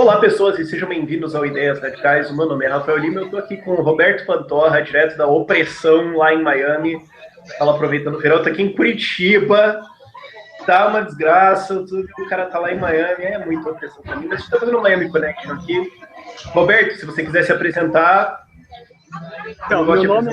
Olá, pessoas, e sejam bem-vindos ao Ideias Radicais. O meu nome é Rafael Lima, eu estou aqui com o Roberto Pantorra, direto da opressão lá em Miami. Fala, aproveitando o verão, tá aqui em Curitiba, tá uma desgraça, o cara tá lá em Miami, é muito opressão pra mim, mas a gente tá fazendo um Miami Connection aqui. Roberto, se você quiser se apresentar, então, meu nome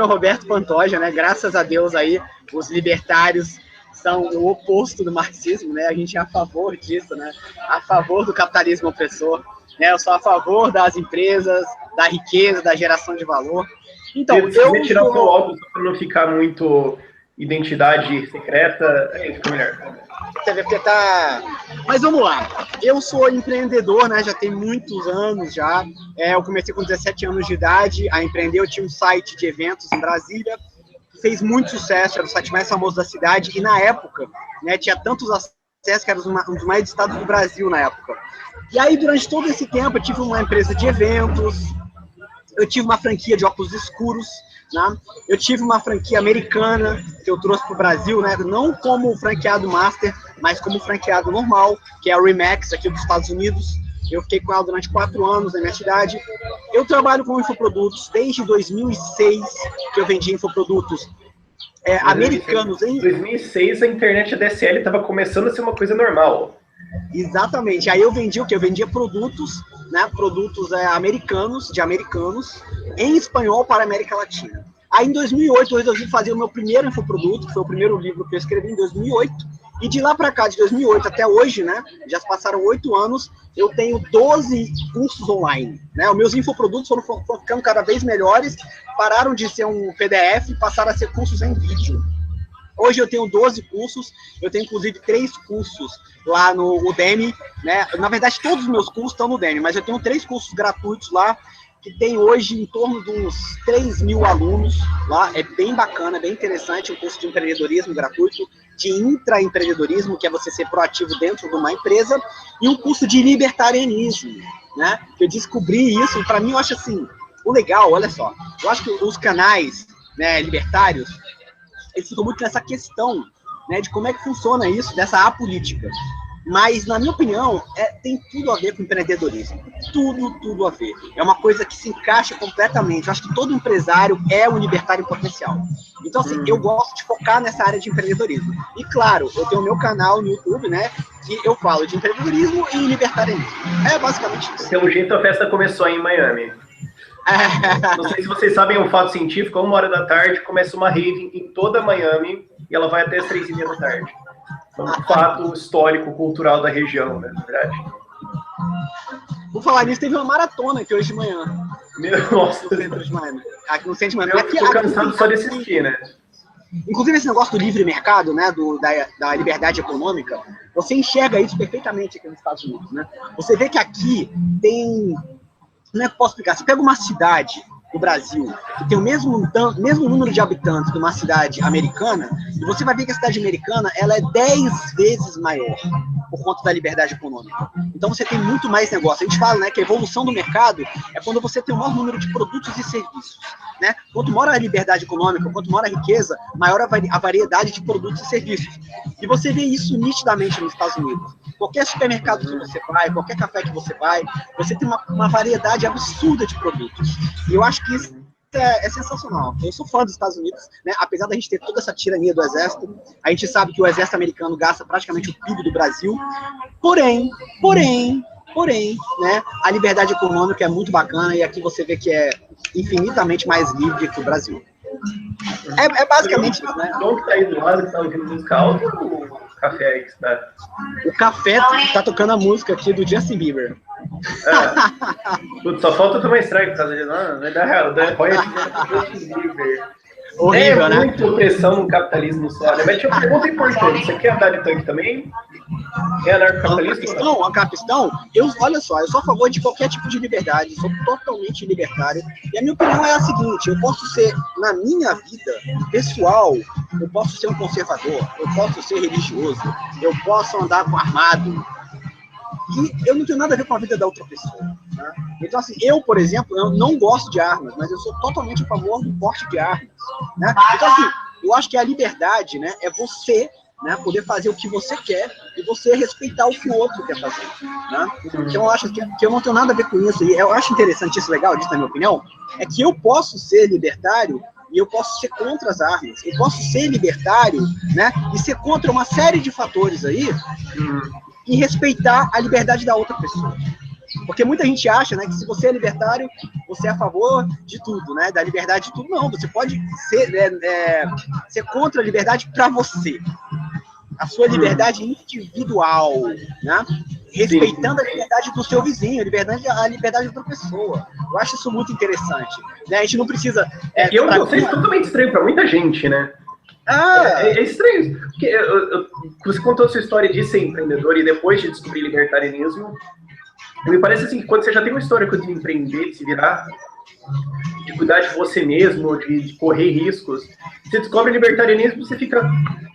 é Roberto Pantoja, né? Graças a Deus aí, os libertários são o oposto do marxismo, né? A gente é a favor disso, né? A favor do capitalismo opressor, né? Eu sou a favor das empresas, da riqueza, da geração de valor. Então, eu tirar o seu óculos para não ficar muito identidade secreta, fica melhor. Mas vamos lá, eu sou empreendedor, né? Já tem muitos anos já. Eu comecei com 17 anos de idade a empreender. Eu tinha um site de eventos em Brasília, fez muito sucesso, era o site mais famoso da cidade, e na época, né, tinha tantos acessos que era um dos mais estados do Brasil na época. E aí, durante todo esse tempo, eu tive uma empresa de eventos, eu tive uma franquia de óculos escuros, né? Eu tive uma franquia americana que eu trouxe para o Brasil, né? Não como franqueado master, mas como franqueado normal, que é a Remax, aqui dos Estados Unidos. Eu fiquei com ela durante 4 anos na minha cidade. Eu trabalho com infoprodutos desde 2006, que eu vendi infoprodutos americanos. Em 2006, a internet ADSL estava começando a ser uma coisa normal. Exatamente. Aí eu vendi o quê? Eu vendia produtos, né? Produtos americanos, em espanhol para a América Latina. Aí, em 2008, eu resolvi fazer o meu primeiro infoproduto, que foi o primeiro livro que eu escrevi em 2008. E de lá para cá, de 2008 até hoje, né? Já passaram 8 anos, eu tenho 12 cursos online, né? Os meus infoprodutos foram ficando cada vez melhores, pararam de ser um PDF e passaram a ser cursos em vídeo. Hoje eu tenho 12 cursos, eu tenho inclusive 3 cursos lá no Udemy, né? Na verdade, todos os meus cursos estão no Udemy, mas eu tenho 3 cursos gratuitos lá, que tem hoje em torno de uns 3 mil alunos lá. É bem bacana, é bem interessante, um curso de empreendedorismo gratuito, de intraempreendedorismo, que é você ser proativo dentro de uma empresa, e um curso de libertarianismo, né? Eu descobri isso, e para mim eu acho assim, o legal, olha só, eu acho que os canais, né, libertários, eles ficam muito nessa questão, né, de como é que funciona isso, dessa apolítica. Mas, na minha opinião, tem tudo a ver com empreendedorismo. Tudo a ver. É uma coisa que se encaixa completamente. Eu acho que todo empresário é um libertário em potencial. Então, assim, eu gosto de focar nessa área de empreendedorismo. E, claro, eu tenho o meu canal no YouTube, né, que eu falo de empreendedorismo e libertarianismo. É basicamente isso. Pelo jeito, a festa começou em Miami. Não sei se vocês sabem um fato científico, 1h da tarde começa uma rave em toda Miami e ela vai até as 3h30 da tarde. É um fato histórico, cultural da região, né, na verdade. Por falar nisso, teve uma maratona aqui hoje de manhã. Nossa. No centro de Miami. Aqui no centro de Miami. Eu tô cansado só de assistir, né? Inclusive, esse negócio do livre mercado, né, da liberdade econômica, você enxerga isso perfeitamente aqui nos Estados Unidos, né? Você vê que aqui tem... Como é que eu posso explicar? Você pega uma cidade do Brasil que tem o mesmo número de habitantes de uma cidade americana, e você vai ver que a cidade americana ela é 10 vezes maior por conta da liberdade econômica. Então você tem muito mais negócio. A gente fala, né, que a evolução do mercado é quando você tem o maior número de produtos e serviços, né? Quanto maior a liberdade econômica, quanto maior a riqueza, maior a variedade de produtos e serviços. E você vê isso nitidamente nos Estados Unidos. Qualquer supermercado que você vai, qualquer café que você vai, você tem uma variedade absurda de produtos. E eu acho que isso é sensacional. Eu sou fã dos Estados Unidos, né? Apesar da gente ter toda essa tirania do exército, a gente sabe que o exército americano gasta praticamente o PIB do Brasil, porém, né, a liberdade econômica é muito bacana, e aqui você vê que é infinitamente mais livre que o Brasil. É basicamente isso, né? O som que tá aí do lado, que tá ouvindo música alta, ou o café aí que está? O café tá tocando a música aqui do Justin Bieber. Putz, só falta tomar strike por causa disso. Não vai dar real, dá royalty do Justin Bieber. Horrível, né? Muita opressão no capitalismo só, né? Mas tinha uma pergunta importante. Você quer andar de tanque também? É anarcocapitalista? Anarcapistão? Olha só, eu sou a favor de qualquer tipo de liberdade, sou totalmente libertário. E a minha opinião é a seguinte: eu posso ser, na minha vida pessoal, eu posso ser um conservador, eu posso ser religioso, eu posso andar com armado. E eu não tenho nada a ver com a vida da outra pessoa, né? Então, assim, eu, por exemplo, eu não gosto de armas, mas eu sou totalmente a favor do porte de armas, né? Então, assim, eu acho que a liberdade, né, é você né? Poder fazer o que você quer e você respeitar o que o outro quer fazer, né? Então eu acho que eu não tenho nada a ver com isso, e eu acho interessante isso, legal disso, na minha opinião, é que eu posso ser libertário e eu posso ser contra as armas, eu posso ser libertário, né? E ser contra uma série de fatores aí e respeitar a liberdade da outra pessoa. Porque muita gente acha, né, que se você é libertário, você é a favor de tudo, né, da liberdade de tudo. Não, você pode ser contra a liberdade para você. A sua liberdade individual, né? Respeitando a liberdade do seu vizinho, a liberdade da outra pessoa. Eu acho isso muito interessante. Né? A gente não precisa... eu sei, totalmente estranho para muita gente, né? É estranho. Porque você contou a sua história de ser empreendedor e depois de descobrir libertarianismo, me parece assim que quando você já tem uma história de empreender, de se virar, de cuidar de você mesmo, de correr riscos, você descobre o libertarianismo e você fica,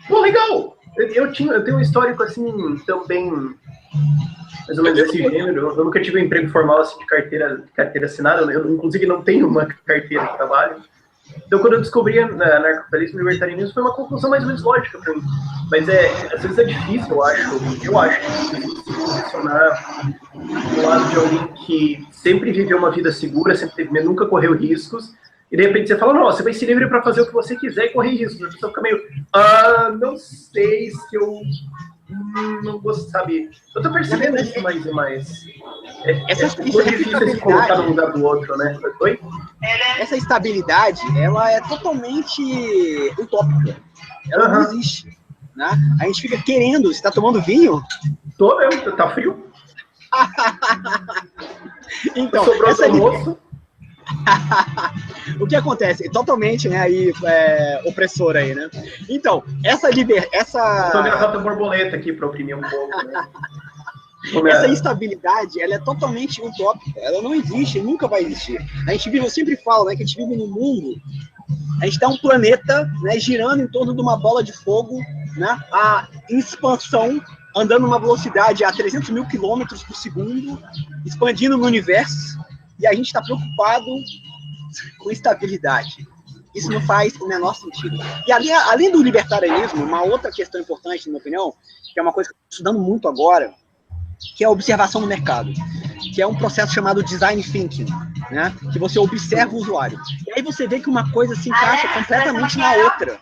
pô, legal! Eu tenho um histórico assim, também, mais ou menos desse gênero. Eu nunca tive um emprego formal assim, de carteira assinada, eu inclusive não tenho uma carteira de trabalho. Então, quando eu descobri anarcocapitalismo e libertarianismo, foi uma conclusão mais ou menos lógica para mim. Mas às vezes é difícil, eu acho difícil se posicionar do lado de alguém que sempre viveu uma vida segura, nunca correu riscos, e de repente você fala, não, você vai ser livre para fazer o que você quiser e correr riscos. A pessoa fica meio, não sei se eu não gosto, sabe? Eu tô percebendo isso mais e mais. É difícil se colocar no lugar do outro, né? Oi? Essa estabilidade, ela é totalmente utópica. Ela não existe. Né? A gente fica querendo. Você tá tomando vinho? Tô mesmo, tá frio. Então, sobrou essa almoço. O que acontece? Totalmente, né, aí, opressor aí, né? Então, essa Tô gravando borboleta aqui para oprimir um pouco, né? Essa instabilidade, ela é totalmente utópica, ela não existe, nunca vai existir. A gente vive, eu sempre falo, né, que a gente vive num mundo, a gente tá um planeta, né, girando em torno de uma bola de fogo, né, em expansão, andando numa velocidade a 300 mil quilômetros por segundo, expandindo no universo, e a gente está preocupado com estabilidade. Isso não faz o menor sentido. E além do libertarianismo, uma outra questão importante, na minha opinião, que é uma coisa que eu estou estudando muito agora, que é a observação no mercado, que é um processo chamado design thinking, né? Que você observa o usuário. E aí você vê que uma coisa se encaixa completamente na outra.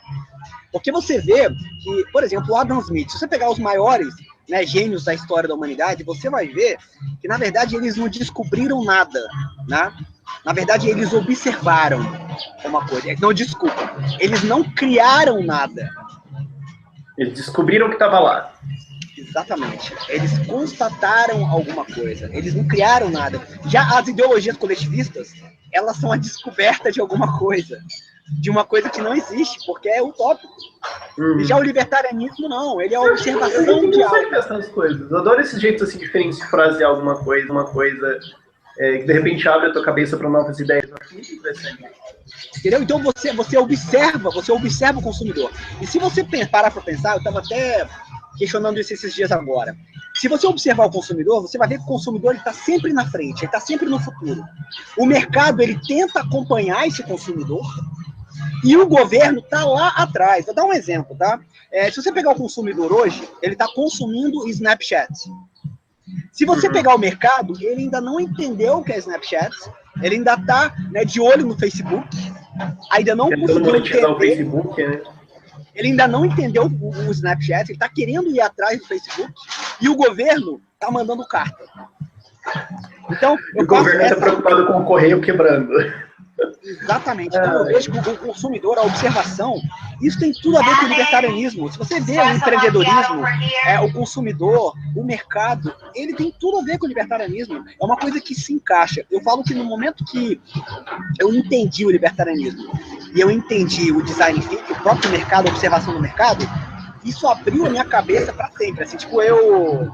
Porque você vê que, por exemplo, o Adam Smith, se você pegar os maiores, né, gênios da história da humanidade, você vai ver que, na verdade, eles não descobriram nada, né? Na verdade, eles observaram uma coisa. Não, desculpa. Eles não criaram nada. Eles descobriram que estava lá. Exatamente. Eles constataram alguma coisa. Eles não criaram nada. Já as ideologias coletivistas, elas são a descoberta de alguma coisa. De uma coisa que não existe, porque é utópico. E já o libertarianismo, não. Ele é a observação de algo. Essas coisas. Eu adoro esses jeitos assim, diferentes de frasear alguma coisa, uma coisa que de repente abre a tua cabeça para novas ideias. Eu acho muito interessante. Entendeu? Então você observa o consumidor. E se você parar para pensar, eu estava até questionando isso esses dias agora. Se você observar o consumidor, você vai ver que o consumidor está sempre na frente, ele está sempre no futuro. O mercado, ele tenta acompanhar esse consumidor e o governo está lá atrás. Vou dar um exemplo, tá? Se você pegar o consumidor hoje, ele está consumindo Snapchat. Se você pegar o mercado, ele ainda não entendeu o que é Snapchat, ele ainda está, né, de olho no Facebook, ainda não conseguiu entender o Facebook, né? Ele ainda não entendeu o Snapchat, ele está querendo ir atrás do Facebook e o governo está mandando carta. Então, o governo está preocupado com o correio quebrando. Exatamente. Então, eu vejo que o consumidor, a observação, isso tem tudo a ver com o libertarianismo. Se você vê o empreendedorismo, o consumidor, o mercado, ele tem tudo a ver com o libertarianismo. É uma coisa que se encaixa. Eu falo que no momento que eu entendi o libertarianismo e eu entendi o design thinking, o próprio mercado, a observação do mercado, isso abriu a minha cabeça para sempre. Assim, tipo, eu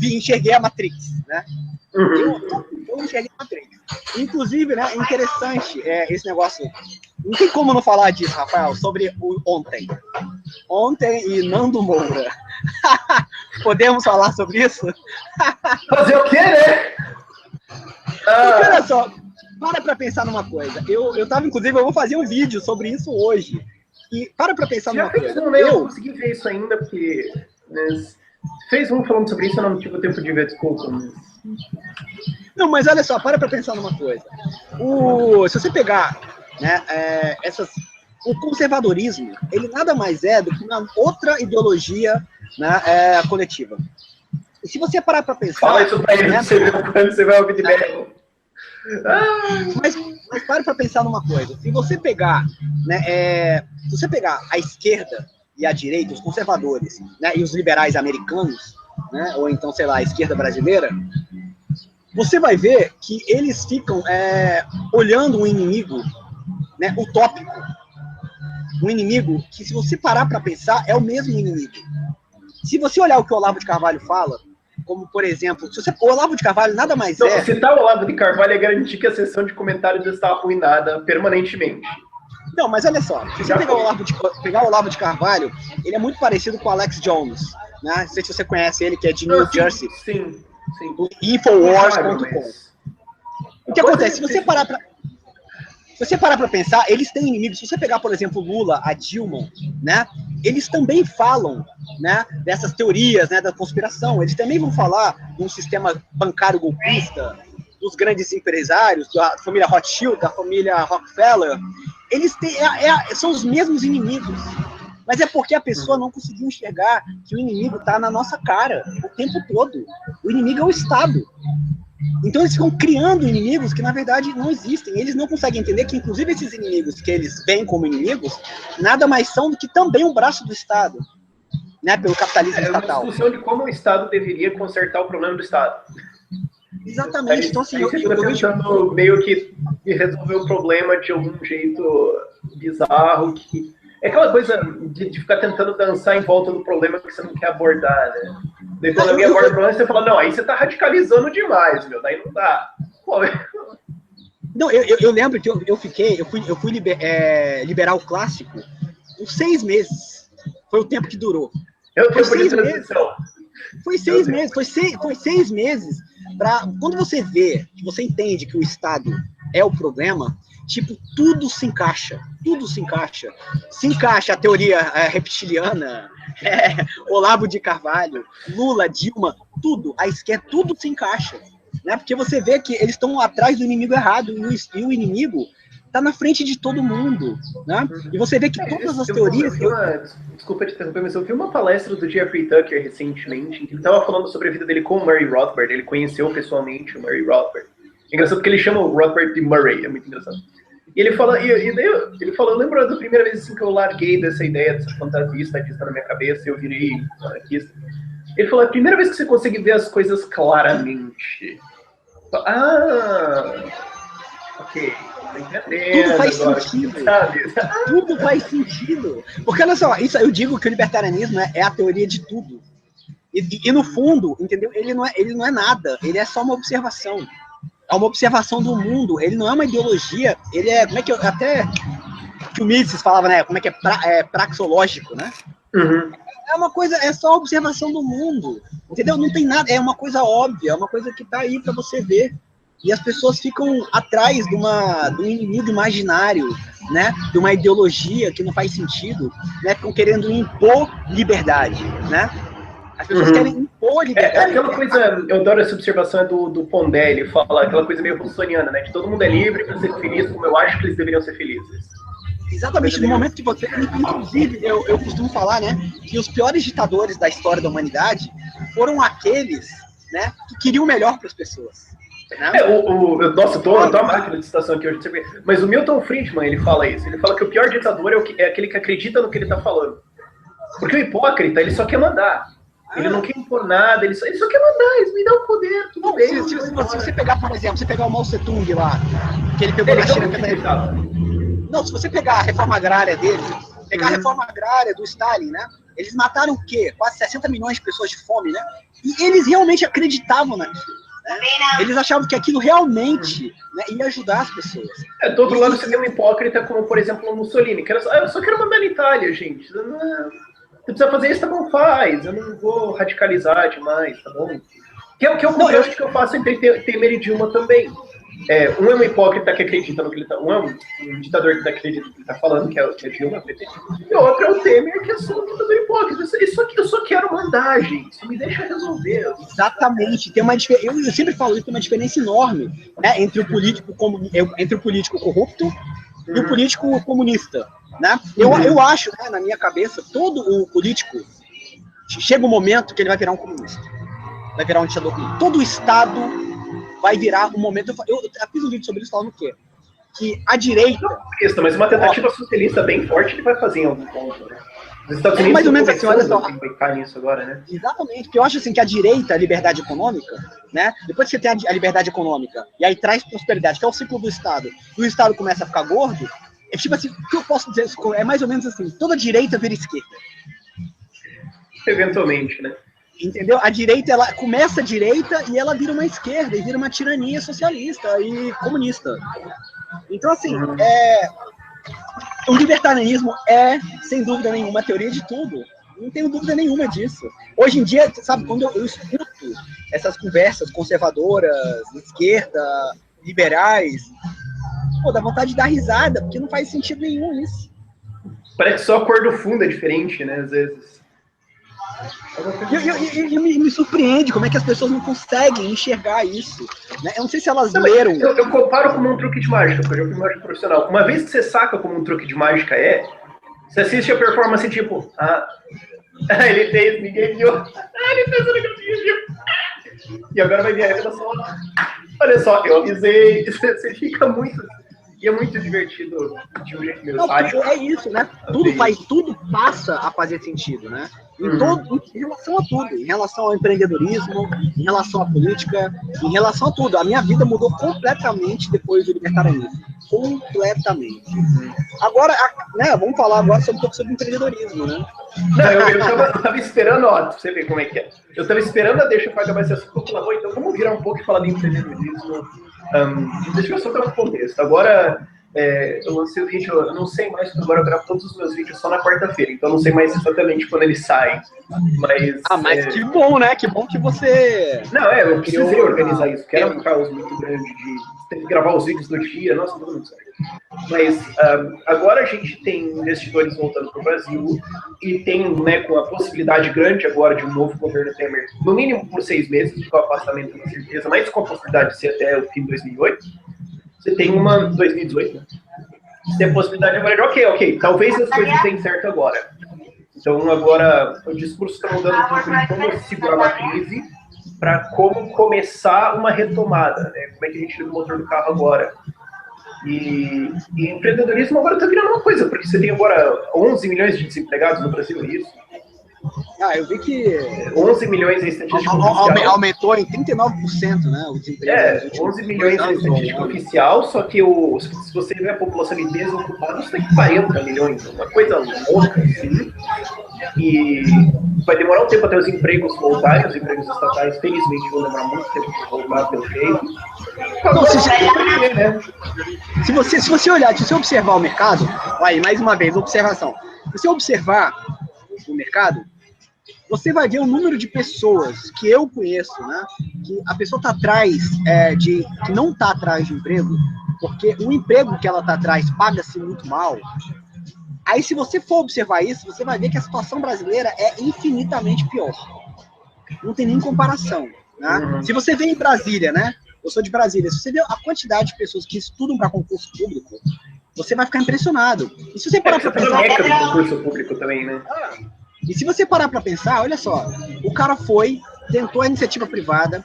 enxerguei a Matrix, né? Eu enxerguei a Matrix. Inclusive, né, interessante esse negócio. Não tem como não falar disso, Rafael, sobre o ontem. Ontem e Nando Moura. Podemos falar sobre isso? Fazer o quê, né? Porque, olha só, para pensar numa coisa. Eu tava, inclusive, eu vou fazer um vídeo sobre isso hoje. E para pensar Já numa fez coisa. um, né? Eu não consegui ver isso ainda, porque... Mas, fez um falando sobre isso, eu não tive tempo de ver, desculpa. Mas... Não, mas olha só, para pensar numa coisa. Se você pegar, né, o conservadorismo, ele nada mais é do que uma outra ideologia, né, coletiva. E se você parar para pensar... Fala isso pra ele, né, você vê quando você vai ouvir de bem. Mas pare para pensar numa coisa. Se você pegar, né, se você pegar a esquerda e a direita, os conservadores, né, e os liberais americanos, né, ou então, sei lá, a esquerda brasileira, você vai ver que eles ficam olhando um inimigo, né, utópico. Um inimigo que, se você parar para pensar, é o mesmo inimigo. Se você olhar o que o Olavo de Carvalho fala, como, por exemplo, o Olavo de Carvalho nada mais é... Citar o Olavo de Carvalho é garantir que a sessão de comentários está arruinada permanentemente. Não, mas olha só, se você pegar o Olavo de Carvalho, ele é muito parecido com o Alex Jones, né? Não sei se você conhece ele, que é de New Jersey. Sim. Infowars.com. O que acontece? Se você parar para pensar, eles têm inimigos. Se você pegar, por exemplo, Lula, a Dilma, né? Eles também falam, né, dessas teorias, né, da conspiração. Eles também vão falar de um sistema bancário golpista, dos grandes empresários, da família Rothschild, da família Rockefeller. Eles são os mesmos inimigos. Mas é porque a pessoa não conseguiu enxergar que o inimigo está na nossa cara o tempo todo. O inimigo é o Estado. Então eles ficam criando inimigos que, na verdade, não existem. Eles não conseguem entender que, inclusive, esses inimigos que eles veem como inimigos, nada mais são do que também um braço do Estado, né, pelo capitalismo estatal. É uma discussão de como o Estado deveria consertar o problema do Estado. Exatamente. Então, assim, eu tentando meio que resolver o problema de algum jeito bizarro, que é aquela coisa de ficar tentando dançar em volta do problema que você não quer abordar, né? Daí quando alguém aborda o problema, você fala, não, aí você tá radicalizando demais, meu, daí não dá. Pô, não, eu lembro que eu fui liberal clássico por 6 meses. Foi o tempo que durou. É o tempo de transição. Foi 6 meses, foi 6 meses para quando você vê, que você entende que o Estado é o problema, tipo, tudo se encaixa. Se encaixa a teoria reptiliana, Olavo de Carvalho, Lula, Dilma, tudo, a esquerda, tudo se encaixa. Né? Porque você vê que eles estão atrás do inimigo errado, e o inimigo está na frente de todo mundo. Né? E você vê que todas as teorias... Desculpa te interromper, mas eu vi uma palestra do Jeffrey Tucker recentemente, em que ele estava falando sobre a vida dele com o Murray Rothbard. Ele conheceu pessoalmente o Murray Rothbard. É engraçado porque ele chama o Rothbard de Murray, é muito engraçado. E ele fala, ele falou, eu lembro da primeira vez assim, que eu larguei dessa ideia, dessa fantasia estadista na minha cabeça, eu virei anarquista. Ele falou, a primeira vez que você consegue ver as coisas claramente. Ok. Tudo faz sentido. Tudo faz sentido. Porque, olha só, isso, eu digo que o libertarianismo é a teoria de tudo. E no fundo, entendeu? Ele não é nada. Ele é só uma observação. É uma observação do mundo. Ele não é uma ideologia. Ele é, como é que eu, até que o Mises falava, né? Como é que é praxológico, né? Uhum. É uma coisa, é só observação do mundo. Entendeu? Não tem nada. É uma coisa óbvia. É uma coisa que tá aí para você ver. E as pessoas ficam atrás de um inimigo imaginário, né? De uma ideologia que não faz sentido, né? Ficam querendo impor liberdade, né? As pessoas querem impor liberdade. Aquela coisa, eu adoro essa observação do Pondé, ele fala aquela coisa meio russoniana, né? Que todo mundo é livre para ser feliz como eu acho que eles deveriam ser felizes. Exatamente, no momento que você... Inclusive, eu costumo falar, né? Que os piores ditadores da história da humanidade foram aqueles, né? Que queriam o melhor para as pessoas. Nossa, eu tô a máquina de citação aqui hoje, mas o Milton Friedman, ele fala isso. Ele fala que o pior ditador é aquele que acredita no que ele tá falando. Porque o hipócrita, ele só quer mandar. Ele não quer impor nada, ele só quer mandar, eles me dão o poder, tudo bem. Se você pegar, por exemplo, você pegar o Mao Tse-tung lá, que ele pegou na China... Não, se você pegar a reforma agrária dele, pegar a reforma agrária do Stalin, né? Eles mataram o quê? Quase 60 milhões de pessoas de fome, né? E eles realmente acreditavam naquilo. Né? Eles achavam que aquilo realmente, né, ia ajudar as pessoas. Do outro lado, você tem um hipócrita como, por exemplo, o Mussolini, que eu só quero mandar na Itália, gente. Você precisa fazer isso, tá bom, faz. Eu não vou radicalizar demais, tá bom? Que é o contraste que eu faço entre Temer e Dilma também. Um é um hipócrita que acredita no que ele tá... Um é um ditador que acredita no que ele tá falando, que é o Dilma, e o outro é o Temer, que é só um ditador hipócrita. Isso aqui eu só quero mandar, gente. Isso me deixa resolver. Exatamente. Tem uma diferença. Eu sempre falo isso, tem uma diferença enorme, né, entre o político corrupto e o político comunista. Né? Eu acho, né, na minha cabeça, todo o político chega um momento que ele vai virar um comunista. Vai virar um ditador comunista. Todo o Estado vai virar um momento... Eu fiz um vídeo sobre isso falando o quê? Que a direita... Não, mas uma tentativa socialista bem forte ele vai fazer em algum ponto, né? Os Estados Unidos mais ou menos assim, olha só. Vai nisso agora, né? Exatamente, porque eu acho assim que a direita, a liberdade econômica, né? Depois que você tem a liberdade econômica e aí traz prosperidade, que é o ciclo do Estado, e o Estado começa a ficar gordo, é tipo assim, o que eu posso dizer? É mais ou menos assim, toda direita vira esquerda. Eventualmente, né? Entendeu? A direita, ela começa a direita e ela vira uma esquerda, e vira uma tirania socialista e comunista. Então, assim, o libertarianismo é, sem dúvida nenhuma, a teoria de tudo. Não tenho dúvida nenhuma disso. Hoje em dia, sabe, quando eu escuto essas conversas conservadoras, esquerda, liberais, pô, dá vontade de dar risada, porque não faz sentido nenhum isso. Parece que só a cor do fundo é diferente, né, às vezes. E me surpreende como é que as pessoas não conseguem enxergar isso. Né? Eu não sei se elas leram... Eu comparo como um truque de mágica, porque eu fui mágico profissional. Uma vez que você saca como um truque de mágica você assiste a performance tipo... ele fez, ninguém viu. Ele fez o negocinho. E agora vai vir a revelação. Olha só, eu avisei. Você fica muito... E é muito divertido de um jeito meio sádico. É isso, né? Tudo passa a fazer sentido, né? Em relação a tudo, em relação ao empreendedorismo, em relação à política, em relação a tudo. A minha vida mudou completamente depois do libertarianismo. Completamente. Agora, né, vamos falar agora um pouco sobre empreendedorismo, né? Não, eu tava esperando, ó, pra você ver como é que é. Eu tava esperando a deixa para acabar esse assunto, eu falei, então vamos virar um pouco e falar de empreendedorismo. Deixa eu só dar um contexto. Agora, eu lancei o vídeo, eu não sei mais, porque agora eu gravo todos os meus vídeos só na quarta-feira, então eu não sei mais exatamente quando eles saem. Mas que bom, né? Que bom que você... Não, eu precisei organizar isso, porque era um caos muito grande de ter que gravar os vídeos do dia, nossa, todo mundo sabe. Mas agora a gente tem investidores voltando para o Brasil e tem, né, com a possibilidade grande agora de um novo governo Temer, no mínimo por 6 meses, com o afastamento com certeza, mas com a possibilidade de ser até o fim de 2008. Você tem 2018, né? Você tem a possibilidade agora de, ok, talvez as coisas deem certo agora. Então agora o discurso está mudando um pouco de como segurar uma crise para como começar uma retomada, né? Como é que a gente liga o motor do carro agora. E empreendedorismo agora está virando uma coisa, porque você tem agora 11 milhões de desempregados no Brasil, é isso? Eu vi que... 11 milhões em estatística oficial. Aumentou em 39%, né? O desemprego. 11 milhões em estatística oficial, só que se você vê a população de desocupados, tem 40 milhões, uma coisa louca, assim. E vai demorar um tempo até os empregos voltarem, os empregos estatais, felizmente, vão demorar muito tempo para voltar pelo jeito. Se você olhar, se você observar o mercado, aí, mais uma vez, observação. Se você observar o mercado, você vai ver o número de pessoas que eu conheço, né? Que a pessoa está atrás que não está atrás de emprego, porque o emprego que ela está atrás paga-se muito mal. Aí, se você for observar isso, você vai ver que a situação brasileira é infinitamente pior. Não tem nem comparação, né? Se você vê em Brasília, né? Eu sou de Brasília. Se você vê a quantidade de pessoas que estudam para concurso público, você vai ficar impressionado. E se você parar para pensar... do concurso público também, né? E se você parar para pensar, olha só, o cara tentou a iniciativa privada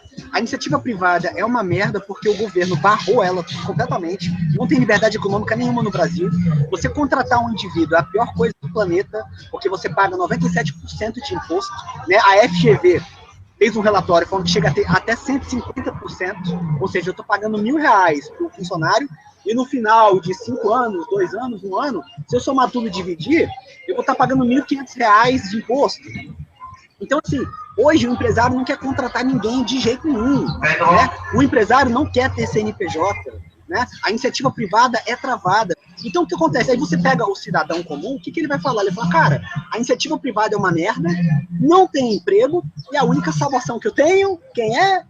é uma merda porque o governo barrou ela completamente, não tem liberdade econômica nenhuma no Brasil. Você contratar um indivíduo é a pior coisa do planeta, porque você paga 97% de imposto, né? A FGV fez um relatório falando que chega a ter até 150%, ou seja, eu estou pagando R$1.000 por funcionário, e no final de 5 anos, 2 anos, 1 ano, se eu somar tudo e dividir, eu vou estar pagando R$1.500 de imposto. Então, assim, hoje o empresário não quer contratar ninguém de jeito nenhum, né? O empresário não quer ter CNPJ, né? A iniciativa privada é travada. Então, o que acontece? Aí você pega o cidadão comum, o que ele vai falar? Ele fala, cara, a iniciativa privada é uma merda, não tem emprego, e a única salvação que eu tenho, quem é?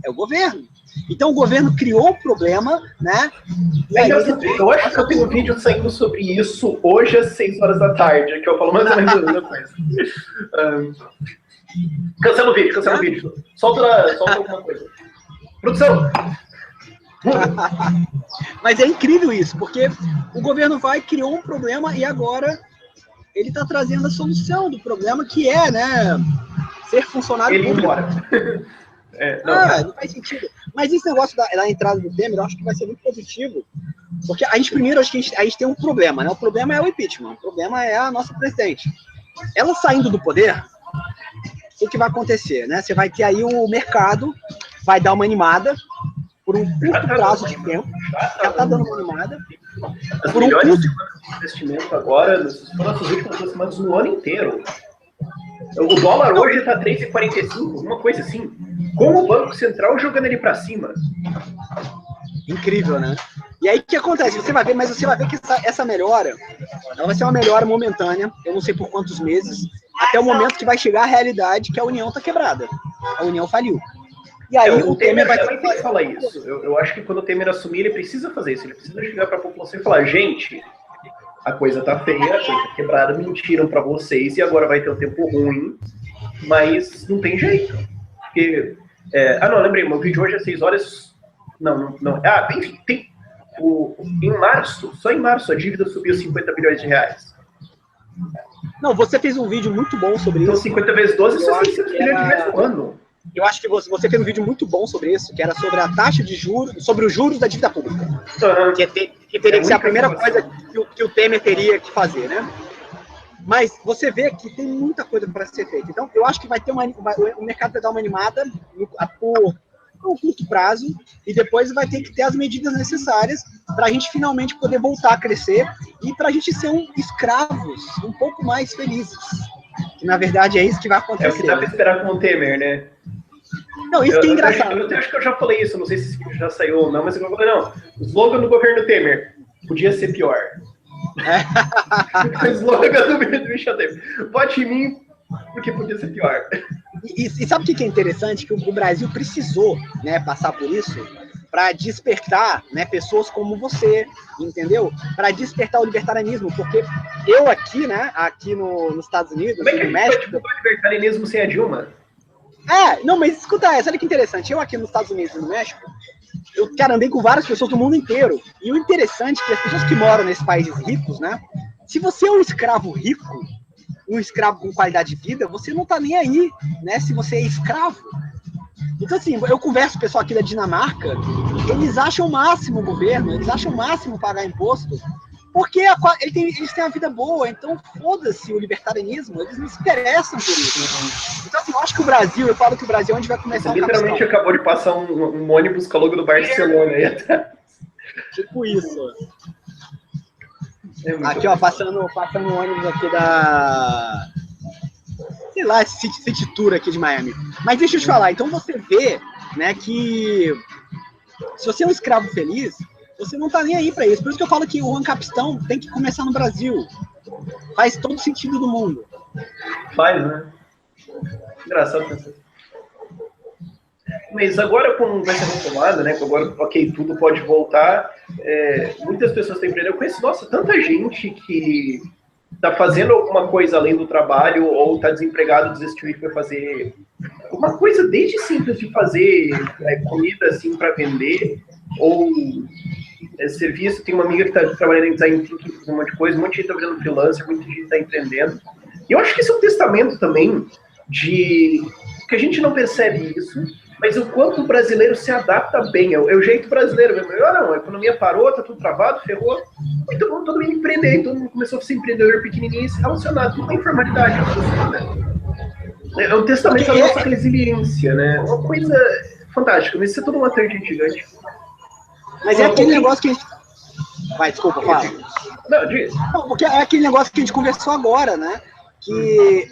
É o governo. Então o governo criou o problema, né? Eu acho que eu tenho um vídeo saindo sobre isso hoje às 6 horas da tarde, que eu falo mais ou menos a mesma coisa. Cancela o vídeo. Solta alguma coisa. Produção! Mas é incrível isso, porque o governo criou um problema e agora ele está trazendo a solução do problema, que é, né, ser funcionário ele público. Embora. Não faz sentido. Mas esse negócio da entrada do Temer, eu acho que vai ser muito positivo. Porque a gente tem um problema, né? O problema é o impeachment, o problema é a nossa presidente. Ela saindo do poder, o que vai acontecer, né? Você vai ter aí o mercado, vai dar uma animada por um curto prazo de tempo. Já está dando uma animada. As melhores semanas de investimento agora, foram as últimas 2 semanas no ano inteiro. O dólar hoje está 3,45, uma coisa assim. Com o Banco Central jogando ele para cima. Incrível, né? E aí o que acontece? Você vai ver que essa melhora, ela vai ser uma melhora momentânea, eu não sei por quantos meses, até o momento que vai chegar a realidade que a União está quebrada. A União faliu. E aí o Temer vai ter que falar isso. Eu acho que quando o Temer assumir, ele precisa fazer isso. Ele precisa chegar para a população e falar, gente, a coisa tá feia, a coisa tá quebrada, mentiram para vocês e agora vai ter um tempo ruim, mas não tem jeito. Porque... lembrei, meu vídeo hoje é 6 horas... Não. Enfim, tem... em março, só em março, a dívida subiu 50 bilhões de reais. Não, você fez um vídeo muito bom sobre então, isso. Então, 50 vezes 12 são 600 bilhões de reais no ano. Eu acho que você fez um vídeo muito bom sobre isso, que era sobre a taxa de juros, sobre os juros da dívida pública. Uhum. Que teria que ser a primeira coisa que o Temer teria que fazer, né? Mas você vê que tem muita coisa para ser feita. Então, eu acho que vai ter o mercado vai dar uma animada por um curto prazo e depois vai ter que ter as medidas necessárias para a gente finalmente poder voltar a crescer e para a gente ser escravos um pouco mais felizes. Que, na verdade, é isso que vai acontecer. É o que dá para esperar com o Temer, né? Não, isso que é engraçado. Eu acho que eu já falei isso, não sei se esse vídeo já saiu ou não, mas eu falei, não, o slogan do governo Temer podia ser pior. O slogan do Michel Temer. Vote em mim, porque podia ser pior. E sabe o que é interessante? Que o Brasil precisou, né, passar por isso para despertar, né, pessoas como você, entendeu? Para despertar o libertarianismo, porque eu aqui, né, nos Estados Unidos, como é que no México... Como é que o libertarianismo sem a Dilma? Não, mas escuta essa, olha que interessante. Eu aqui nos Estados Unidos e no México, eu, andei com várias pessoas do mundo inteiro. E o interessante é que as pessoas que moram nesses países ricos, né, se você é um escravo rico, um escravo com qualidade de vida, você não tá nem aí, né, se você é escravo. Então, assim, eu converso com o pessoal aqui da Dinamarca, eles acham o máximo o governo, eles acham o máximo pagar imposto, porque eles têm uma vida boa, então foda-se o libertarianismo, eles não se interessam por isso. Então, assim, eu acho que eu falo que o Brasil é onde vai começar literalmente acabou de passar um ônibus com a logo do Barcelona aí atrás. Tipo isso. Aqui, ó, passando um ônibus aqui da... sei lá, City Tour aqui de Miami. Mas deixa eu te falar, então você vê, né, que se você é um escravo feliz, você não tá nem aí pra isso. Por isso que eu falo que o Ancapistão tem que começar no Brasil. Faz todo sentido do mundo. Faz, né? Engraçado pensar. Mas agora, como vai ser retomada, né? Agora, ok, tudo pode voltar. Muitas pessoas têm emprego. Eu conheço, nossa, tanta gente que tá fazendo alguma coisa além do trabalho ou tá desempregado, desistiu e foi fazer uma coisa desde simples de fazer comida assim para vender ou serviço. Tem uma amiga que tá trabalhando em design thinking, um monte de coisa, um monte de gente tá virando freelancer, muita gente tá empreendendo. E eu acho que isso é um testamento também de que a gente não percebe isso, mas o quanto o brasileiro se adapta bem. É o jeito brasileiro mesmo. A economia parou, tá tudo travado, ferrou. Então todo mundo empreender, todo mundo começou a ser empreendedor pequenininho e se relacionar tudo com a informalidade. É um testamento da nossa resiliência, né? Uma coisa fantástica, mas isso é tudo uma tangente gigante. Mas é aquele negócio que a gente... Vai, desculpa, fala. Não, diz. Não, porque é aquele negócio que a gente conversou agora, né? Que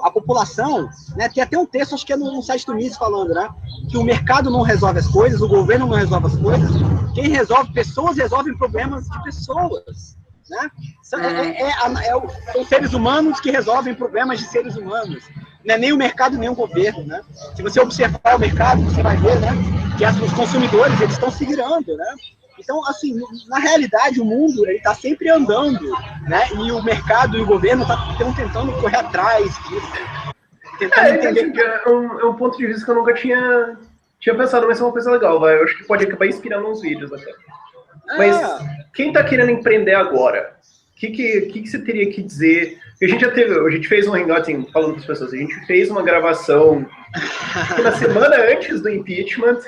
a população, né, tem até um texto, acho que é no site do MIS falando, né, que o mercado não resolve as coisas, o governo não resolve as coisas, quem resolve, pessoas resolvem problemas de pessoas, né? São seres humanos que resolvem problemas de seres humanos. não é nem o mercado nem o governo, né? Se você observar o mercado, você vai ver, né, que os consumidores eles estão se virando, né? Então, assim, na realidade, o mundo está sempre andando, né? E o mercado e o governo estão tentando correr atrás disso, tentando entender. É um ponto de vista que eu nunca tinha pensado, mas é uma coisa legal, vai. Eu acho que pode acabar inspirando uns vídeos até. Mas quem está querendo empreender agora? O que você teria que dizer? A gente fez um hangout falando para as pessoas, a gente fez uma gravação na semana antes do impeachment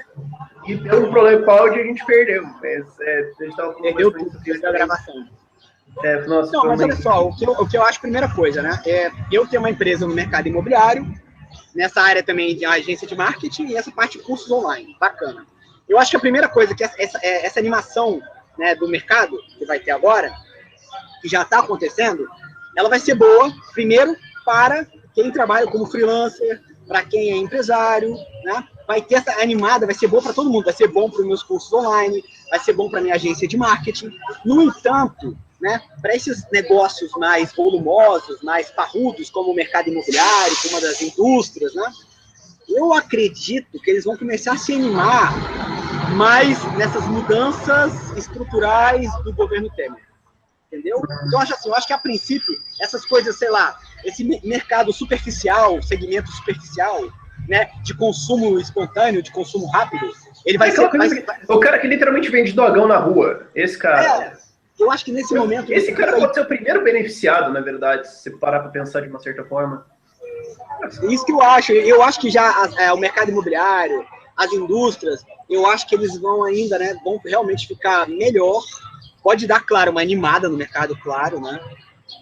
e deu um problema com o áudio e a gente perdeu. Mas a gente estava falando perdeu tudo da gravação. Nossa, não, mas olha só, o que eu acho, primeira coisa, né? Eu tenho uma empresa no mercado imobiliário, nessa área também de agência de marketing e essa parte de cursos online. Bacana. Eu acho que a primeira coisa que essa animação, né, do mercado que vai ter agora, que já está acontecendo, ela vai ser boa, primeiro, para quem trabalha como freelancer, para quem é empresário, né? Vai ter essa animada, vai ser boa para todo mundo, vai ser bom para os meus cursos online, vai ser bom para a minha agência de marketing. No entanto, né, para esses negócios mais volumosos, mais parrudos, como o mercado imobiliário, como das indústrias, né, eu acredito que eles vão começar a se animar mais nessas mudanças estruturais do governo Temer. Entendeu? Então, eu acho que a princípio, essas coisas, sei lá, esse mercado superficial, segmento superficial, né, de consumo espontâneo, de consumo rápido, ele vai ser... O cara que literalmente vende dogão na rua, esse cara... eu acho que nesse momento... Esse cara pode ser o primeiro beneficiado, na verdade, se você parar para pensar de uma certa forma. Isso que eu acho. Eu acho que já o mercado imobiliário, as indústrias, eu acho que eles vão ainda, né, vão realmente ficar melhor. Pode dar, claro, uma animada no mercado, claro, né?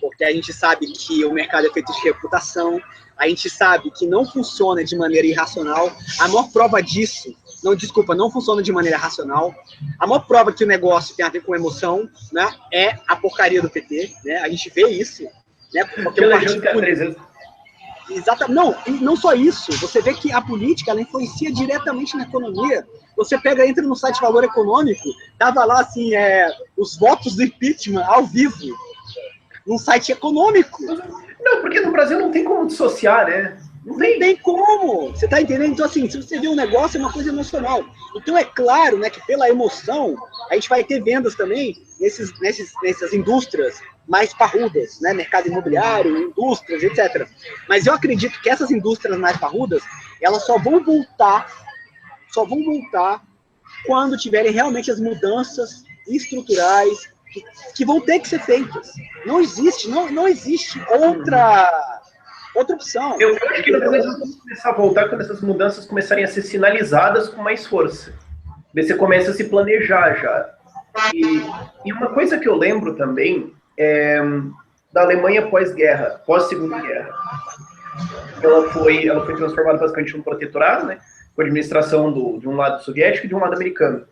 Porque a gente sabe que o mercado é feito de reputação, a gente sabe que não funciona de maneira irracional. A maior prova disso, não funciona de maneira racional. A maior prova que o negócio tem a ver com emoção, né, é a porcaria do PT, né? A gente vê isso, né? Porque o partido... Exatamente. Não só isso. Você vê que a política ela influencia diretamente na economia. Você entra no site Valor Econômico, tava lá assim, os votos do impeachment ao vivo, num site econômico. Não, porque no Brasil não tem como dissociar, né? Não tem como. Você tá entendendo? Então, assim, se você vê um negócio, é uma coisa emocional. Então, é claro, né, que pela emoção, a gente vai ter vendas também nessas indústrias mais parrudas, né? Mercado imobiliário, indústrias, etc. Mas eu acredito que essas indústrias mais parrudas, elas só vão voltar quando tiverem realmente as mudanças estruturais que vão ter que ser feitas. Não existe outra opção. Eu acho que depois vamos começar a voltar quando essas mudanças começarem a ser sinalizadas com mais força. Você começa a se planejar já. E uma coisa que eu lembro também é da Alemanha pós-guerra, pós-segunda guerra. Ela foi transformada basicamente num protetorado, né? Com a administração de um lado soviético e de um lado americano.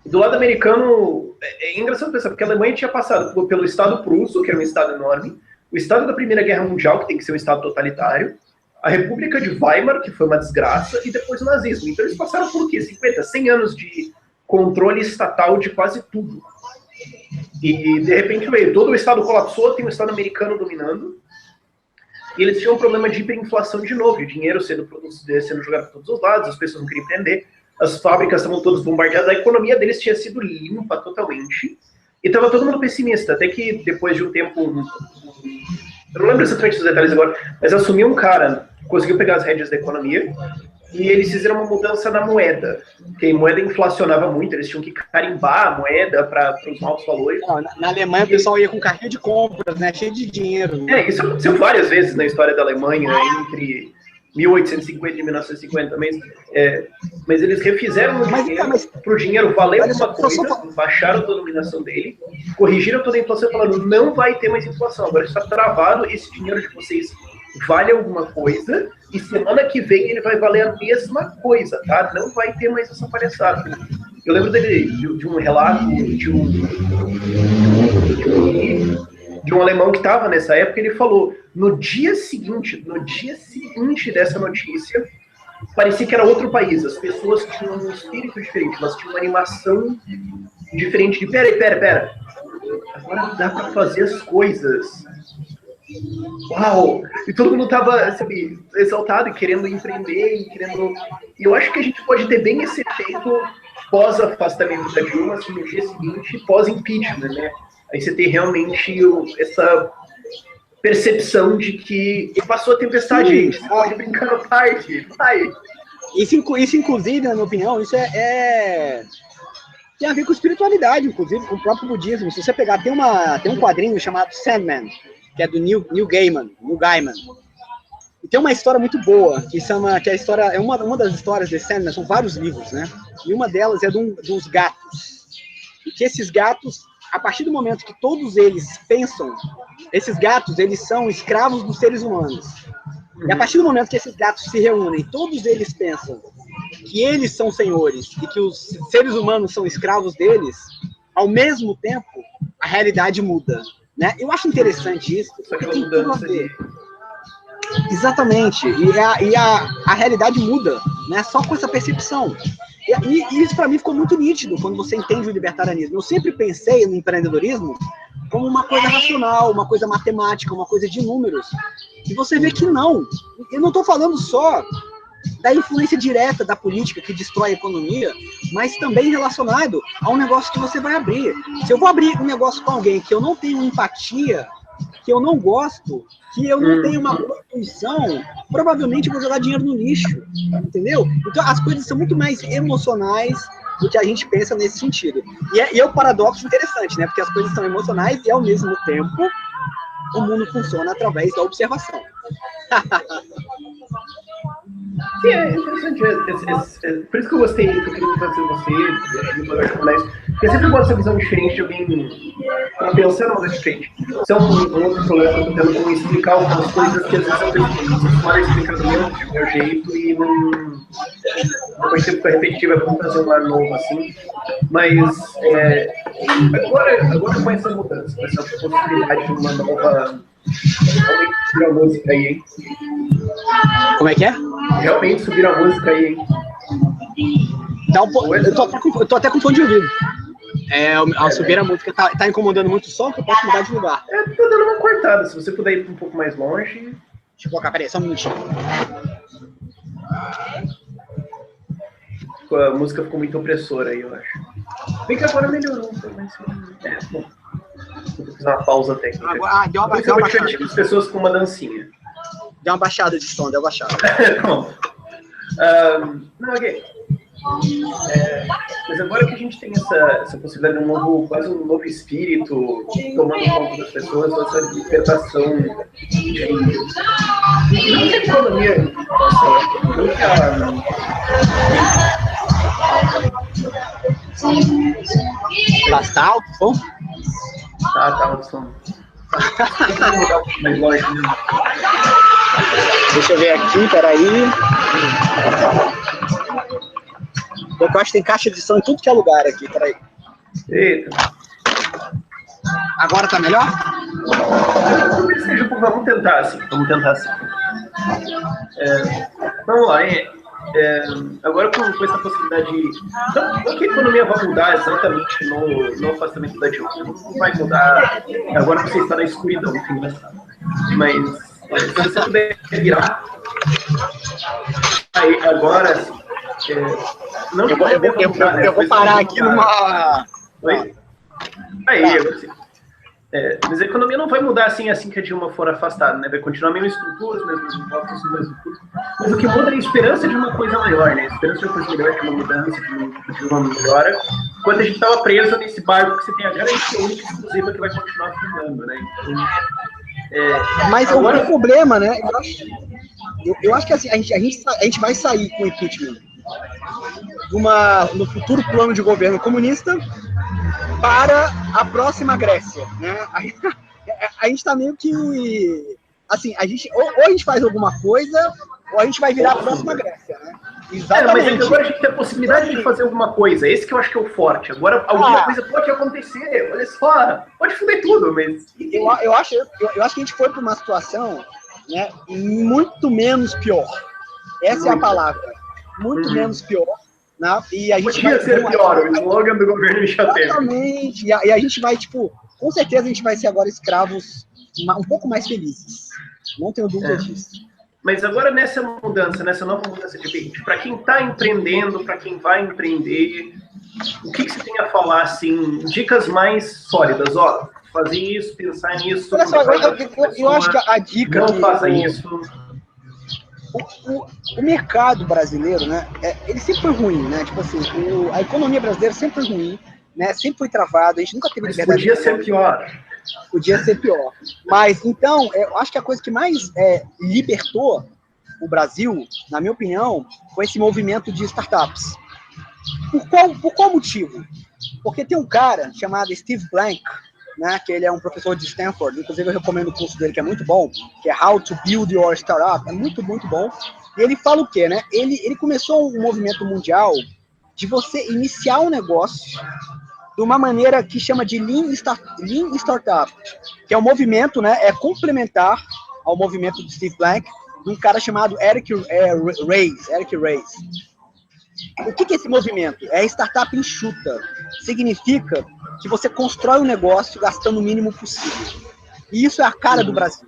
Do lado americano, é engraçado pensar, porque a Alemanha tinha passado pelo Estado Prusso, que era um Estado enorme, o Estado da Primeira Guerra Mundial, que tem que ser um Estado totalitário, a República de Weimar, que foi uma desgraça, e depois o nazismo. Então eles passaram por o quê? 50, 100 anos de controle estatal de quase tudo. E, de repente, todo o Estado colapsou, tem o Estado americano dominando, e eles tinham um problema de hiperinflação de novo, de dinheiro sendo jogado por todos os lados, as pessoas não queriam empreender, as fábricas estavam todas bombardeadas, a economia deles tinha sido limpa totalmente, e estava todo mundo pessimista, até que depois de um tempo, eu não lembro exatamente dos detalhes agora, mas assumiu um cara, conseguiu pegar as rédeas da economia, e eles fizeram uma mudança na moeda, porque a moeda inflacionava muito, eles tinham que carimbar a moeda para os novos valores. Na Alemanha o pessoal ia com carrinho de compras, né, cheio de dinheiro. Isso aconteceu várias vezes na história da Alemanha, entre 1850 e 1950, mas eles refizeram o dinheiro para o dinheiro valer alguma coisa, baixaram a dominação dele, corrigiram toda a inflação, falando, não vai ter mais inflação, agora está travado, esse dinheiro de vocês vale alguma coisa, e semana que vem ele vai valer a mesma coisa, tá? Não vai ter mais essa palhaçada. Eu lembro de um relato de um alemão que estava nessa época, ele falou, no dia seguinte dessa notícia, parecia que era outro país, as pessoas tinham um espírito diferente, elas tinham uma animação diferente de, pera, agora dá para fazer as coisas Uau! E todo mundo tava, sabe, exaltado e querendo empreender e querendo... E eu acho que a gente pode ter bem esse efeito pós-afastamento da Dilma, assim, no dia seguinte, pós-impeachment, né? Aí você tem realmente essa percepção de que passou a tempestade, Sim, gente, você pode brincar no parque, vai! Isso, inclusive, na minha opinião, isso tem a ver com espiritualidade, inclusive, com o próprio budismo. Se você pegar, tem um quadrinho chamado Sandman, que é do Neil Gaiman. E tem uma história muito boa, que a história é uma das histórias de Sandman, são vários livros, né? E uma delas é de uns gatos. E que esses gatos, a partir do momento que todos eles pensam, esses gatos, eles são escravos dos seres humanos. E a partir do momento que esses gatos se reúnem, todos eles pensam que eles são senhores e que os seres humanos são escravos deles, ao mesmo tempo, a realidade muda, né? Eu acho interessante isso, porque tem tudo a ver. Exatamente. E a realidade muda, né? Só com essa percepção. E isso para mim ficou muito nítido quando você entende o libertarianismo. Eu sempre pensei no empreendedorismo como uma coisa racional, uma coisa matemática, uma coisa de números. E você vê que não. Eu não estou falando só da influência direta da política que destrói a economia, mas também relacionado a um negócio que você vai abrir. Se eu vou abrir um negócio com alguém que eu não tenho empatia, que eu não gosto, que eu não tenho uma boa intuição, provavelmente eu vou jogar dinheiro no lixo, entendeu? Então as coisas são muito mais emocionais do que a gente pensa nesse sentido. E é um paradoxo interessante, né? Porque as coisas são emocionais e, ao mesmo tempo, o mundo funciona através da observação. Sim, é interessante. Por isso que eu gostei, que eu queria trazer você, porque é sempre bom essa visão diferente de alguém para pensar numa coisa diferente. Isso é um outro problema que eu estou tendo com explicar algumas coisas que às vezes eu preciso explicar do meu jeito e não. Depois sempre fica repetitivo, é bom trazer um ar novo assim. Mas agora com essa mudança, com essa possibilidade de uma nova. Realmente subir a música aí, hein? Como é que é? Realmente subir a música aí, hein? Eu tô até com fone de ouvido. Ao subir a música tá incomodando muito o som, que eu posso mudar de lugar. Tô dando uma cortada, se você puder ir um pouco mais longe. Deixa eu colocar, peraí, só um minutinho. A música ficou muito opressora aí, eu acho. Bem que agora melhorou, mas... bom. Vou fazer uma pausa técnica. Deu uma baixada. As pessoas com uma dancinha. Deu uma baixada de som, deu uma baixada. Tá bom. Não, ok. Mas agora que a gente tem essa possibilidade de quase um novo espírito tomando conta das pessoas, essa libertação de... Não que a economia... Não que a... Tá alto, som? Tá, o som. Mais lógico, né? Deixa eu ver aqui, peraí. Eu acho que tem caixa de som em tudo que é lugar aqui, peraí. Eita. Agora tá melhor? Vamos tentar assim. Vamos lá, agora com essa possibilidade de... Não que a economia vai mudar exatamente no afastamento da Dilma. Não vai mudar. Agora você está na escuridão, que é engraçado. Mas se você puder virar... Aí, agora... Eu vou parar aqui numa... Oi? Aí, agora sim. Mas a economia não vai mudar assim que a Dilma for afastada, né? Vai continuar a mesma estrutura, os mesmos impostos, os mesmos tudo. Mas o que muda é a esperança de uma coisa maior, né? A esperança de uma coisa melhor, de uma mudança, de uma melhora. Quando a gente estava preso nesse barco que você tem agora, a gente é a única exclusiva que vai continuar afundando, né? Então, mas agora... o problema, né? Eu acho que assim, a gente vai sair com o impeachment no futuro plano de governo comunista para a próxima Grécia, né? A gente tá meio que... Assim, ou a gente faz alguma coisa, ou a gente vai virar a próxima Grécia, né? Exatamente. Mas agora a gente tem a possibilidade de fazer alguma coisa. Esse que eu acho que é o forte. Agora, alguma coisa pode acontecer. Olha só, pode foder tudo, mas... Eu acho que a gente foi para uma situação, né, muito menos pior. Essa é a palavra. Muito menos pior. Né? E a gente podia ser pior, o slogan do governo Michel Temer. Exatamente. E a gente vai, tipo, com certeza a gente vai ser agora escravos um pouco mais felizes. Não tenho dúvida disso. Mas agora nessa mudança, nessa nova mudança de ambiente, para quem está empreendendo, para quem vai empreender, o que você tem a falar, assim, dicas mais sólidas? Ó, fazer isso, pensar nisso. Olha só, eu acho que a dica... Não faça isso. O mercado brasileiro, né, ele sempre foi ruim, né? Tipo assim, a economia brasileira sempre foi ruim, né? Sempre foi travada, a gente nunca teve liberdade. Podia ser pior. Podia ser pior. Mas, então, eu acho que a coisa que mais libertou o Brasil, na minha opinião, foi esse movimento de startups. Por qual motivo? Porque tem um cara chamado Steve Blank, né, que ele é um professor de Stanford, inclusive eu recomendo o curso dele, que é muito bom, que é How to Build Your Startup, é muito, muito bom. E ele fala o quê, né? Ele começou um movimento mundial de você iniciar um negócio de uma maneira que chama de Lean Startup, que é um movimento, né, complementar ao movimento do Steve Blank, de um cara chamado Eric Ries. O que é esse movimento? É startup enxuta. Significa que você constrói um negócio gastando o mínimo possível. E isso é a cara do Brasil.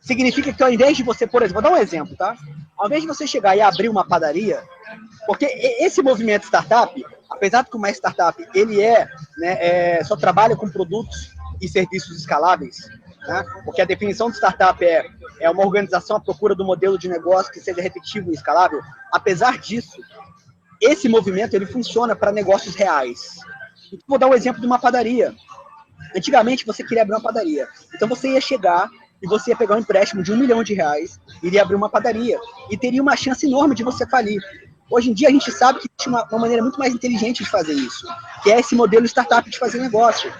Significa que ao invés de você, por exemplo, vou dar um exemplo, tá? Ao invés de você chegar e abrir uma padaria, porque esse movimento startup, apesar de que uma startup ele só trabalha com produtos e serviços escaláveis, né? Porque a definição de startup é uma organização à procura do modelo de negócio que seja repetível e escalável. Apesar disso, esse movimento ele funciona para negócios reais. Vou dar um exemplo de uma padaria. Antigamente você queria abrir uma padaria, então você ia chegar e você ia pegar um empréstimo de R$1 milhão, iria abrir uma padaria e teria uma chance enorme de você falir. Hoje em dia a gente sabe que tem uma maneira muito mais inteligente de fazer isso, que é esse modelo startup de fazer negócio.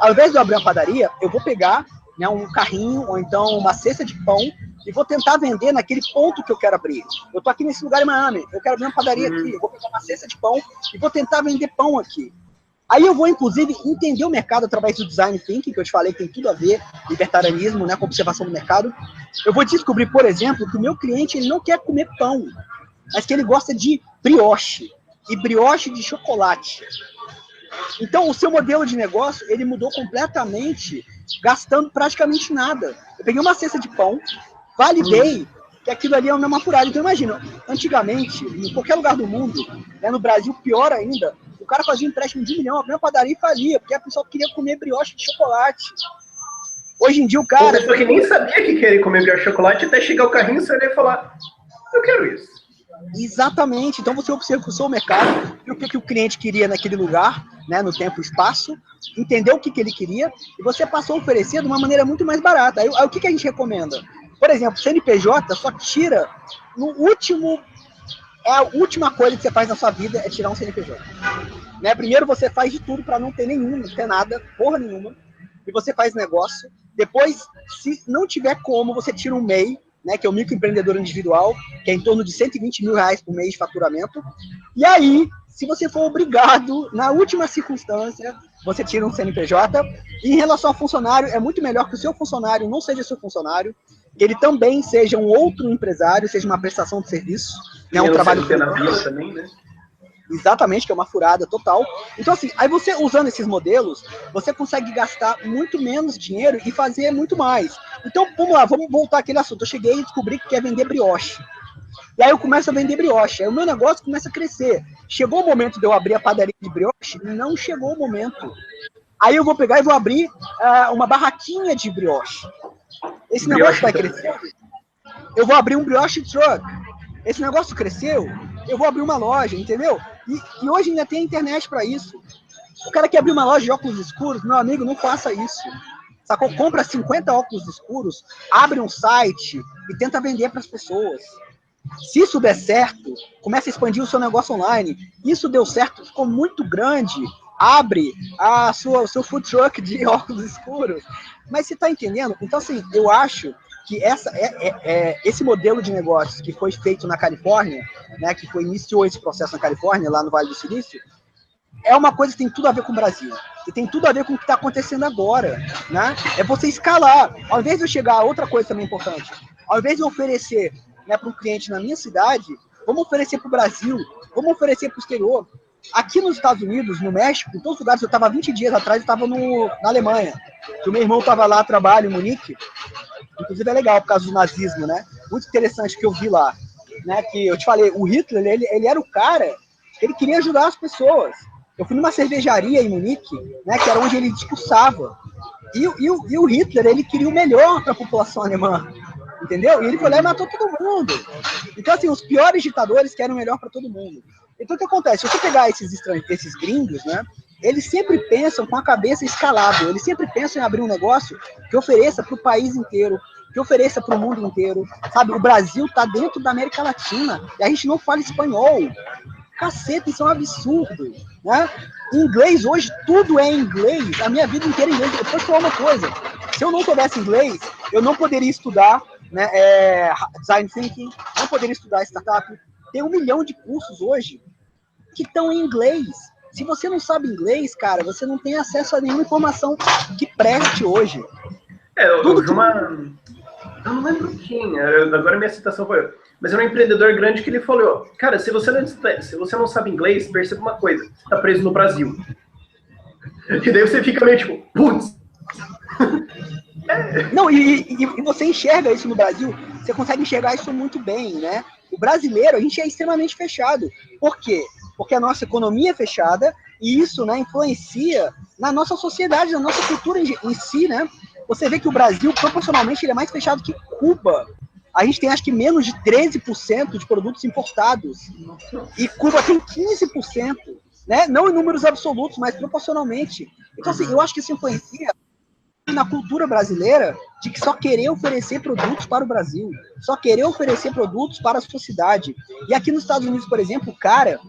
Ao invés de eu abrir uma padaria, eu vou pegar, né, um carrinho ou então uma cesta de pão e vou tentar vender naquele ponto que eu quero abrir. Eu tô aqui nesse lugar em Miami, eu quero abrir uma padaria aqui, eu vou pegar uma cesta de pão e vou tentar vender pão aqui. Aí eu vou, inclusive, entender o mercado através do design thinking, que eu te falei que tem tudo a ver, libertarianismo, né, com observação do mercado. Eu vou descobrir, por exemplo, que o meu cliente ele não quer comer pão, mas que ele gosta de brioche, e brioche de chocolate. Então, o seu modelo de negócio, ele mudou completamente, gastando praticamente nada. Eu peguei uma cesta de pão, validei que aquilo ali é uma mesma furada. Então, imagina, antigamente, em qualquer lugar do mundo, né, no Brasil, pior ainda, o cara fazia um empréstimo de R$1 milhão, abria uma padaria e falia, porque a pessoa queria comer brioche de chocolate. Hoje em dia o cara... Uma pessoa que nem sabia que queria comer brioche de chocolate, até chegar o carrinho, você ia falar, eu quero isso. Exatamente. Então você observa o seu mercado, e o que o cliente queria naquele lugar, né, no tempo e espaço, entendeu o que ele queria, e você passou a oferecer de uma maneira muito mais barata. Aí o que a gente recomenda? Por exemplo, CNPJ só tira no último... a última coisa que você faz na sua vida é tirar um CNPJ. Né? Primeiro você faz de tudo para não ter nenhum, não ter nada, porra nenhuma, e você faz negócio. Depois, se não tiver como, você tira um MEI, né, que é o microempreendedor individual, que é em torno de R$120 mil por mês de faturamento. E aí, se você for obrigado, na última circunstância, você tira um CNPJ. E em relação ao funcionário, é muito melhor que o seu funcionário não seja seu funcionário, que ele também seja um outro empresário, seja uma prestação de serviço, né, um trabalho na vila também, né? Exatamente, que é uma furada total. Então, assim, aí você usando esses modelos, você consegue gastar muito menos dinheiro e fazer muito mais. Então, vamos lá, vamos voltar àquele assunto. Eu cheguei e descobri que quer vender brioche. E aí eu começo a vender brioche. Aí o meu negócio começa a crescer. Chegou o momento de eu abrir a padaria de brioche? Não chegou o momento. Aí eu vou pegar e vou abrir uma barraquinha de brioche. Esse negócio vai crescer. Eu vou abrir um brioche truck. Esse negócio cresceu, eu vou abrir uma loja, entendeu? E hoje ainda tem a internet para isso. O cara quer abrir uma loja de óculos escuros, meu amigo, não faça isso. Sacou? Compra 50 óculos escuros, abre um site e tenta vender para as pessoas. Se isso der certo, começa a expandir o seu negócio online. Isso deu certo, ficou muito grande. Abre o seu food truck de óculos escuros. Mas você está entendendo? Então, assim, eu acho que esse modelo de negócios que foi feito na Califórnia, né, que iniciou esse processo na Califórnia, lá no Vale do Silício, é uma coisa que tem tudo a ver com o Brasil. E tem tudo a ver com o que está acontecendo agora. Né? É você escalar. Ao invés de eu chegar, outra coisa também importante, ao invés de eu oferecer, né, para um cliente na minha cidade, vamos oferecer para o Brasil, vamos oferecer para o exterior. Aqui nos Estados Unidos, no México, em todos os lugares, eu estava 20 dias atrás, eu estava na Alemanha, que o meu irmão estava lá a trabalho em Munique, inclusive é legal por causa do nazismo, né? Muito interessante que eu vi lá, né? Que eu te falei, o Hitler, ele era o cara que ele queria ajudar as pessoas. Eu fui numa cervejaria em Munique, né? Que era onde ele discursava. E o Hitler, ele queria o melhor para a população alemã, entendeu? E ele foi lá e matou todo mundo. Então, assim, os piores ditadores querem o melhor para todo mundo. Então, o que acontece? Se você pegar esses gringos, né? Eles sempre pensam com a cabeça escalável. Eles sempre pensam em abrir um negócio que ofereça para o país inteiro, que ofereça para o mundo inteiro. Sabe, o Brasil está dentro da América Latina e a gente não fala espanhol. Caceta, isso é um absurdo, né? Em inglês, hoje, tudo é em inglês. A minha vida inteira é em inglês. Eu posso falar uma coisa. Se eu não soubesse inglês, eu não poderia estudar, né, design thinking, não poderia estudar startup. Tem 1 milhão de cursos hoje que estão em inglês. Se você não sabe inglês, cara, você não tem acesso a nenhuma informação que preste hoje. Eu não lembro quem, agora minha citação foi... Mas era um empreendedor grande que ele falou, cara, se você não sabe inglês, perceba uma coisa, você está preso no Brasil. E daí você fica meio tipo, putz. Não, e você enxerga isso no Brasil, você consegue enxergar isso muito bem, né? O brasileiro, a gente é extremamente fechado. Por quê? Porque a nossa economia é fechada e isso, né, influencia na nossa sociedade, na nossa cultura em si, né? Você vê que o Brasil, proporcionalmente, ele é mais fechado que Cuba. A gente tem, acho que, menos de 13% de produtos importados. E Cuba tem 15%, né? Não em números absolutos, mas proporcionalmente. Então, assim, eu acho que isso influencia na cultura brasileira de que só querer oferecer produtos para o Brasil, só querer oferecer produtos para a sociedade. E aqui nos Estados Unidos, por exemplo, cara,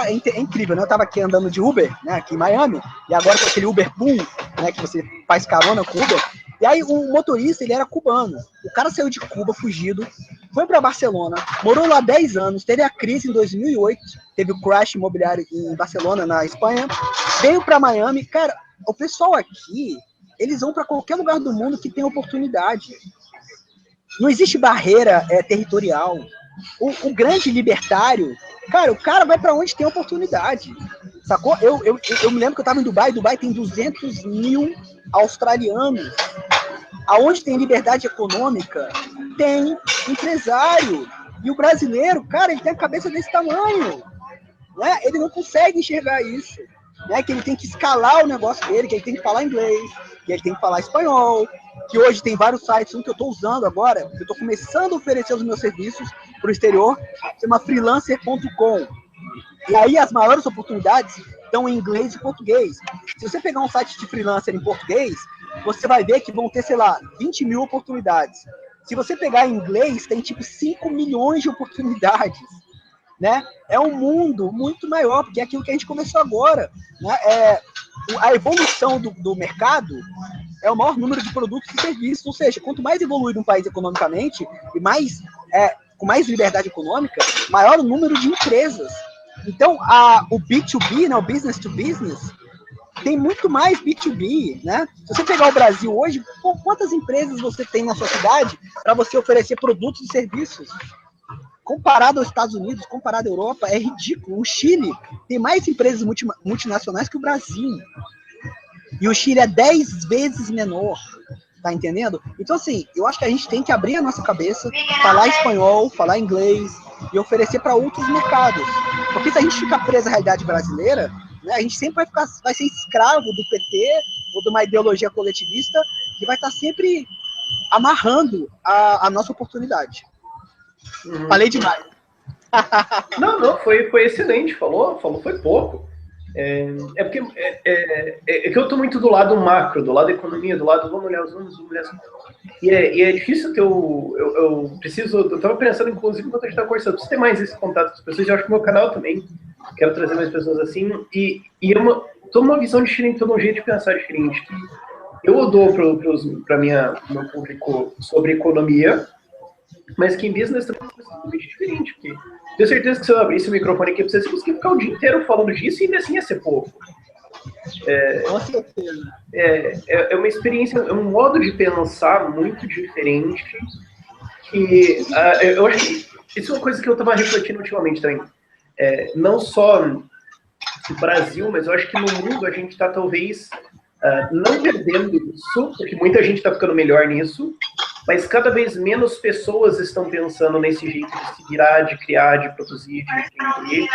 é incrível, né? Eu tava aqui andando de Uber, né, aqui em Miami, e agora com aquele Uber Pool, né, que você faz carona com Uber, e aí o motorista, ele era cubano. O cara saiu de Cuba, fugido, foi para Barcelona, morou lá 10 anos, teve a crise em 2008, teve o crash imobiliário em Barcelona, na Espanha, veio para Miami. Cara, o pessoal aqui, eles vão para qualquer lugar do mundo que tem oportunidade. Não existe barreira territorial. O grande libertário, cara, o cara vai para onde tem oportunidade. Sacou? Eu me lembro que eu estava em Dubai. Dubai tem 200 mil australianos. Aonde tem liberdade econômica, tem empresário. E o brasileiro, cara, ele tem a cabeça desse tamanho. Né? Ele não consegue enxergar isso. Né? Que ele tem que escalar o negócio dele, que ele tem que falar inglês, que ele tem que falar espanhol, que hoje tem vários sites, um que eu estou usando agora, eu estou começando a oferecer os meus serviços para o exterior, chama freelancer.com. E aí as maiores oportunidades estão em inglês e português. Se você pegar um site de freelancer em português, você vai ver que vão ter, sei lá, 20 mil oportunidades. Se você pegar em inglês, tem tipo 5 milhões de oportunidades. Né? É um mundo muito maior, porque é aquilo que a gente começou agora. Né? A evolução do mercado é o maior número de produtos e serviços, ou seja, quanto mais evoluído um país economicamente e com mais liberdade econômica, maior o número de empresas. Então, o B2B, né, o business to business, tem muito mais B2B, né? Se você pegar o Brasil hoje, quantas empresas você tem na sua cidade para você oferecer produtos e serviços? Comparado aos Estados Unidos, comparado à Europa, é ridículo. O Chile tem mais empresas multinacionais que o Brasil. E o Chile é 10 vezes menor. Tá entendendo? Então, assim, eu acho que a gente tem que abrir a nossa cabeça, falar espanhol, falar inglês e oferecer para outros mercados. Porque se a gente ficar preso à realidade brasileira, né, a gente sempre vai ser escravo do PT ou de uma ideologia coletivista que vai estar sempre amarrando a nossa oportunidade. Falei demais. Não, foi excelente, falou foi pouco. Porque que eu tô muito do lado macro, do lado da economia, do lado vamos olhar os números, e é difícil que eu preciso, eu tava pensando inclusive enquanto a gente tava conversando, preciso ter mais esse contato com as pessoas, eu acho que o meu canal também, quero trazer mais pessoas assim, e tô numa visão diferente, tô num jeito de pensar diferente. Eu dou para meu público sobre economia, mas que em business também é completamente diferente, porque tenho certeza que se eu abrisse o microfone aqui, você conseguir ficar o dia inteiro falando disso e ainda assim ia ser pouco. Com certeza. É uma experiência, é um modo de pensar muito diferente, que eu acho que isso é uma coisa que eu estava refletindo ultimamente também. Não só no Brasil, mas eu acho que no mundo a gente está talvez não perdendo isso, porque muita gente está ficando melhor nisso, mas cada vez menos pessoas estão pensando nesse jeito de se virar, de criar, de produzir, de empreender,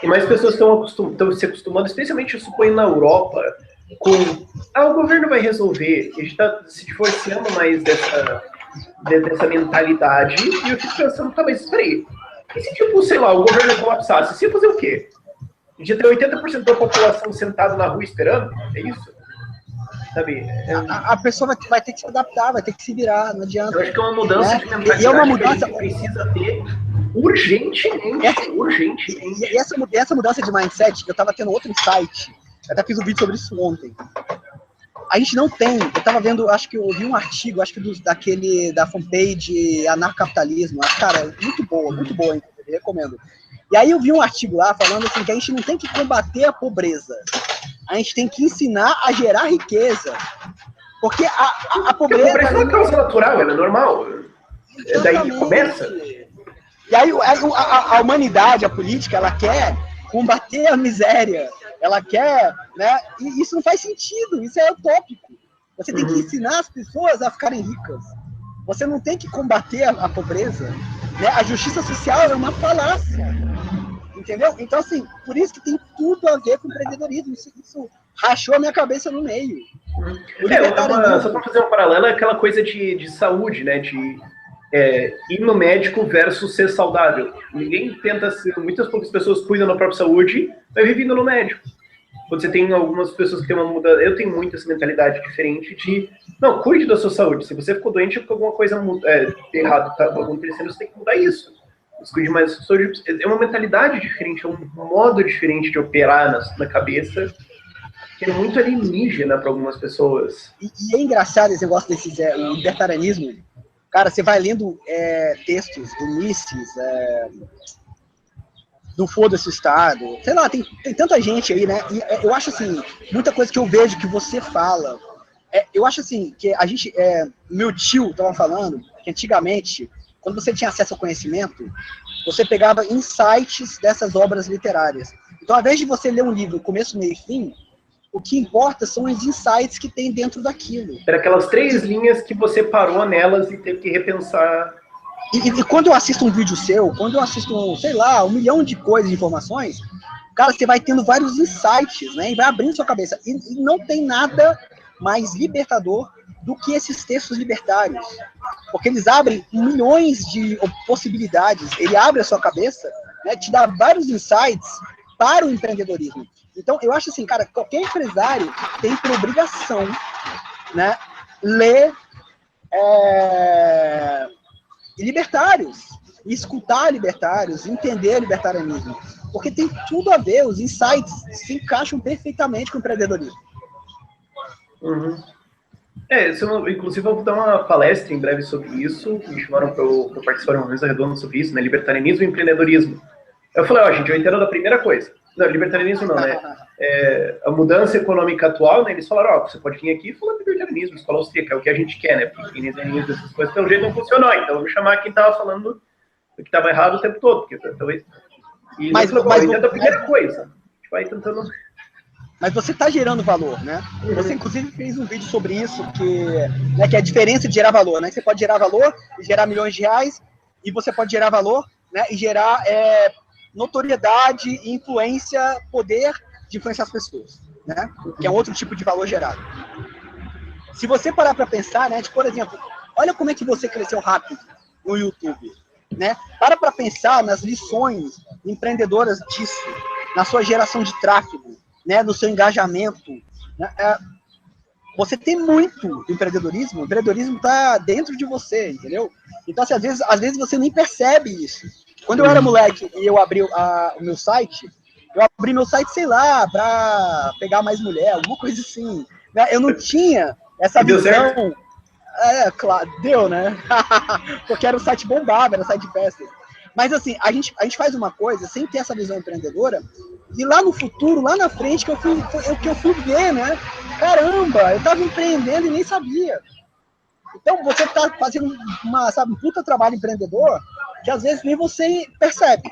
e mais pessoas estão se acostumando, especialmente eu suponho na Europa, com o governo vai resolver, a gente está se divorciando mais dessa mentalidade, e eu fico pensando, tá, mas peraí, e se tipo, sei lá, o governo colapsasse, você ia fazer o quê? A gente ia ter 80% da população sentada na rua esperando? É isso? Sabe? A pessoa vai ter que se adaptar, vai ter que se virar, não adianta. Eu acho que é uma mudança de mentalidade e é uma mudança que a gente precisa ter urgentemente. E essa mudança de mindset, eu estava tendo outro insight, eu até fiz um vídeo sobre isso ontem. A gente não tem, eu estava vendo, acho que eu vi um artigo, acho que da fanpage Anarcapitalismo, cara, muito boa, hein? Eu recomendo. E aí eu vi um artigo lá falando assim, que a gente não tem que combater a pobreza, a gente tem que ensinar a gerar riqueza, porque a pobreza... A pobreza é uma causa natural, ela é normal, daí que começa. E aí a humanidade, a política, ela quer combater a miséria, ela quer, né? E isso não faz sentido, isso é utópico. Você tem que ensinar as pessoas a ficarem ricas. Você não tem que combater a pobreza, né? A justiça social é uma falácia, entendeu? Então, assim, por isso que tem tudo a ver com empreendedorismo. Isso rachou a minha cabeça no meio. Só para fazer um paralelo, é aquela coisa de saúde, né? De ir no médico versus ser saudável. Ninguém tenta ser... Muitas poucas pessoas cuidam da própria saúde, mas vivendo no médico. Quando você tem algumas pessoas que têm uma mudança... Eu tenho muito essa mentalidade diferente de... Não, cuide da sua saúde. Se você ficou doente, porque alguma coisa errada está acontecendo, você tem que mudar isso. Você cuide mais da sua saúde. É uma mentalidade diferente, é um modo diferente de operar na cabeça, que é muito alienígena para algumas pessoas. E é engraçado esse negócio desse libertarianismo. Cara, você vai lendo textos do Mises, do Foda-se o Estado, sei lá, tem tanta gente aí, né? E eu acho assim, muita coisa que eu vejo que você fala, eu acho assim, que a gente, meu tio tava falando, que antigamente, quando você tinha acesso ao conhecimento, você pegava insights dessas obras literárias. Então, ao invés de você ler um livro começo, meio e fim, o que importa são os insights que tem dentro daquilo. Era aquelas 3 linhas que você parou nelas e teve que repensar. E quando eu assisto um vídeo seu, quando eu assisto, sei lá, 1 milhão de coisas, de informações, cara, você vai tendo vários insights, né? E vai abrindo sua cabeça. E não tem nada mais libertador do que esses textos libertários. Porque eles abrem milhões de possibilidades. Ele abre a sua cabeça, né? Te dá vários insights para o empreendedorismo. Então, eu acho assim, cara, qualquer empresário tem por obrigação, né, ler libertários, escutar libertários, entender libertarianismo, porque tem tudo a ver, os insights se encaixam perfeitamente com o empreendedorismo. Inclusive eu vou dar uma palestra em breve sobre isso, me chamaram para participar de uma mesa redonda sobre isso, né, libertarianismo e empreendedorismo. Eu falei, gente, eu entendo da primeira coisa. Não, libertarianismo não, né? A mudança econômica atual, né? Eles falaram, você pode vir aqui e falar de libertarianismo, escola austríaca, é o que a gente quer, né? Porque keynesianismo, essas coisas, pelo jeito não funcionou. Então, eu vou chamar quem estava falando do que estava errado o tempo todo. Porque, talvez... Mas eu entendo a primeira coisa. A gente vai tentando... Mas você está gerando valor, né? Você, inclusive, fez um vídeo sobre isso, que é a diferença de gerar valor, né? Você pode gerar valor e gerar milhões de reais, e você pode gerar valor, né? E gerar... notoriedade, influência, poder de influenciar as pessoas, né? Que é outro tipo de valor gerado. Se você parar para pensar, né? Por exemplo, olha como é que você cresceu rápido no YouTube, né? Para pensar nas lições empreendedoras disso, na sua geração de tráfego, né? No seu engajamento, né? Você tem muito empreendedorismo, o empreendedorismo está dentro de você, entendeu? Então, assim, às vezes você nem percebe isso. Quando eu era moleque e eu abri o meu site, sei lá, para pegar mais mulher, alguma coisa assim. Eu não tinha essa visão. Claro, deu, né? Porque era um site bombado, era um site de festas. Mas assim, a gente faz uma coisa sem ter essa visão empreendedora, e lá no futuro, lá na frente, que eu fui ver, né? Caramba, eu estava empreendendo e nem sabia. Então, você está fazendo um puta trabalho empreendedor que às vezes nem você percebe.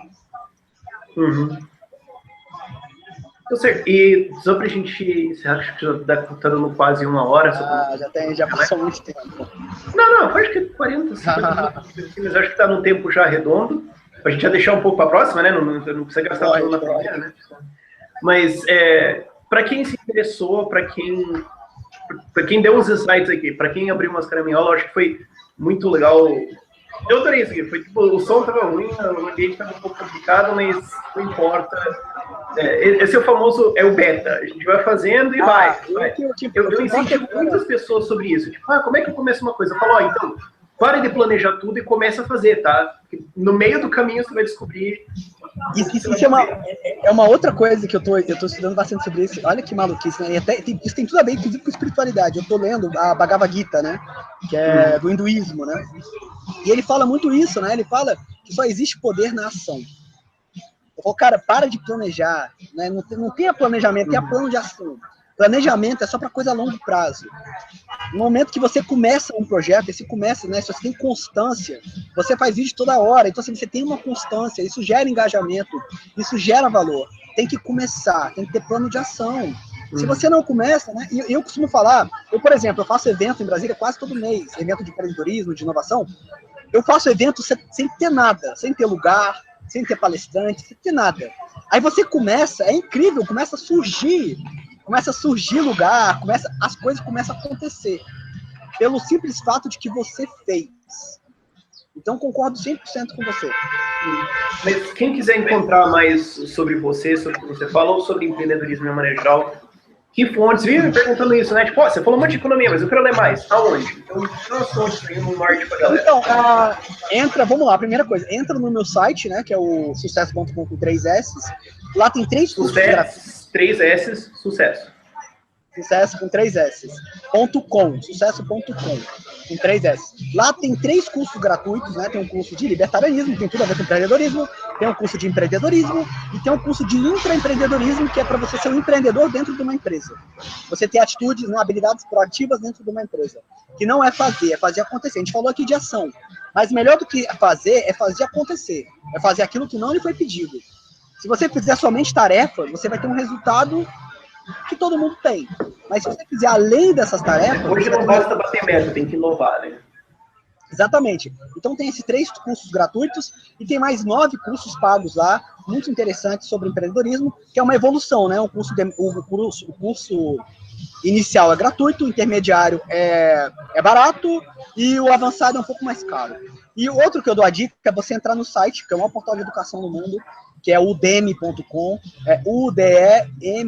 E só pra gente encerrar, acho que já tá dando quase 1 hora. Já passou muito tempo. Não, acho que 40, 50 minutos, mas acho que tá num tempo já redondo. Pra gente já deixar um pouco pra próxima, né? Não precisa gastar tudo na primeira, né? Mas, pra quem se interessou, pra quem deu uns insights aqui, pra quem abriu umas caraminholas, acho que foi muito legal. Eu adorei isso aqui. Foi, tipo, o som tava ruim, o ambiente tava um pouco complicado, mas não importa. Esse é o famoso, o beta. A gente vai fazendo e vai. Eu incentivo muitas pessoas sobre isso. Tipo, como é que eu começo uma coisa? Eu falo, então, pare de planejar tudo e comece a fazer, tá? Porque no meio do caminho você vai descobrir. Isso é uma outra coisa que eu tô estudando bastante sobre isso. Olha que maluquice, né? E até, isso tem tudo a ver, inclusive, com espiritualidade. Eu tô lendo a Bhagavad Gita, né? Que é do hinduísmo, né? E ele fala muito isso, né? Ele fala que só existe poder na ação. Eu falo, cara, para de planejar, né? Não tenha planejamento, tenha plano de ação. Planejamento é só para coisa a longo prazo. No momento que você começa um projeto, se você tem constância, você faz vídeo toda hora, então assim, você tem uma constância, isso gera engajamento, isso gera valor. Tem que começar, tem que ter plano de ação. Se você não começa, né? E eu costumo falar, por exemplo, eu faço evento em Brasília quase todo mês, evento de empreendedorismo, de inovação. Eu faço evento sem ter nada, sem ter lugar, sem ter palestrante, sem ter nada. Aí você começa, é incrível, começa a surgir lugar, as coisas começam a acontecer, pelo simples fato de que você fez. Então, concordo 100% com você. Mas quem quiser encontrar mais sobre você, sobre o que você fala, ou sobre empreendedorismo de maneira geral, que fontes vivem me perguntando isso, né? Tipo, você falou um monte de economia, mas eu quero ler mais. Aonde? Então, as fontes aí no norte pra galera. Então, vamos lá, primeira coisa, entra no meu site, né, que é o sucesso.com com 3 S. Lá tem 3 cursos gratuitos. 3 S, sucesso. Sucesso com 3 S. Sucesso.com, com 3 S. Lá tem 3 cursos gratuitos, né? Tem um curso de libertarianismo, tem tudo a ver com empreendedorismo, tem um curso de empreendedorismo e tem um curso de intraempreendedorismo, que é para você ser um empreendedor dentro de uma empresa. Você ter atitudes, né, habilidades proativas dentro de uma empresa. Que não é fazer acontecer. A gente falou aqui de ação, mas melhor do que fazer é fazer acontecer. É fazer aquilo que não lhe foi pedido. Se você fizer somente tarefa, você vai ter um resultado que todo mundo tem. Mas se você fizer além dessas tarefas... Hoje não basta bater meta, tem que inovar, né? Exatamente. Então tem esses 3 cursos gratuitos e tem mais 9 cursos pagos lá, muito interessantes sobre empreendedorismo, que é uma evolução, né? O curso inicial é gratuito, o intermediário é barato e o avançado é um pouco mais caro. E o outro que eu dou a dica é você entrar no site, que é o maior portal de educação do mundo, que é udemy.com, udemy.com.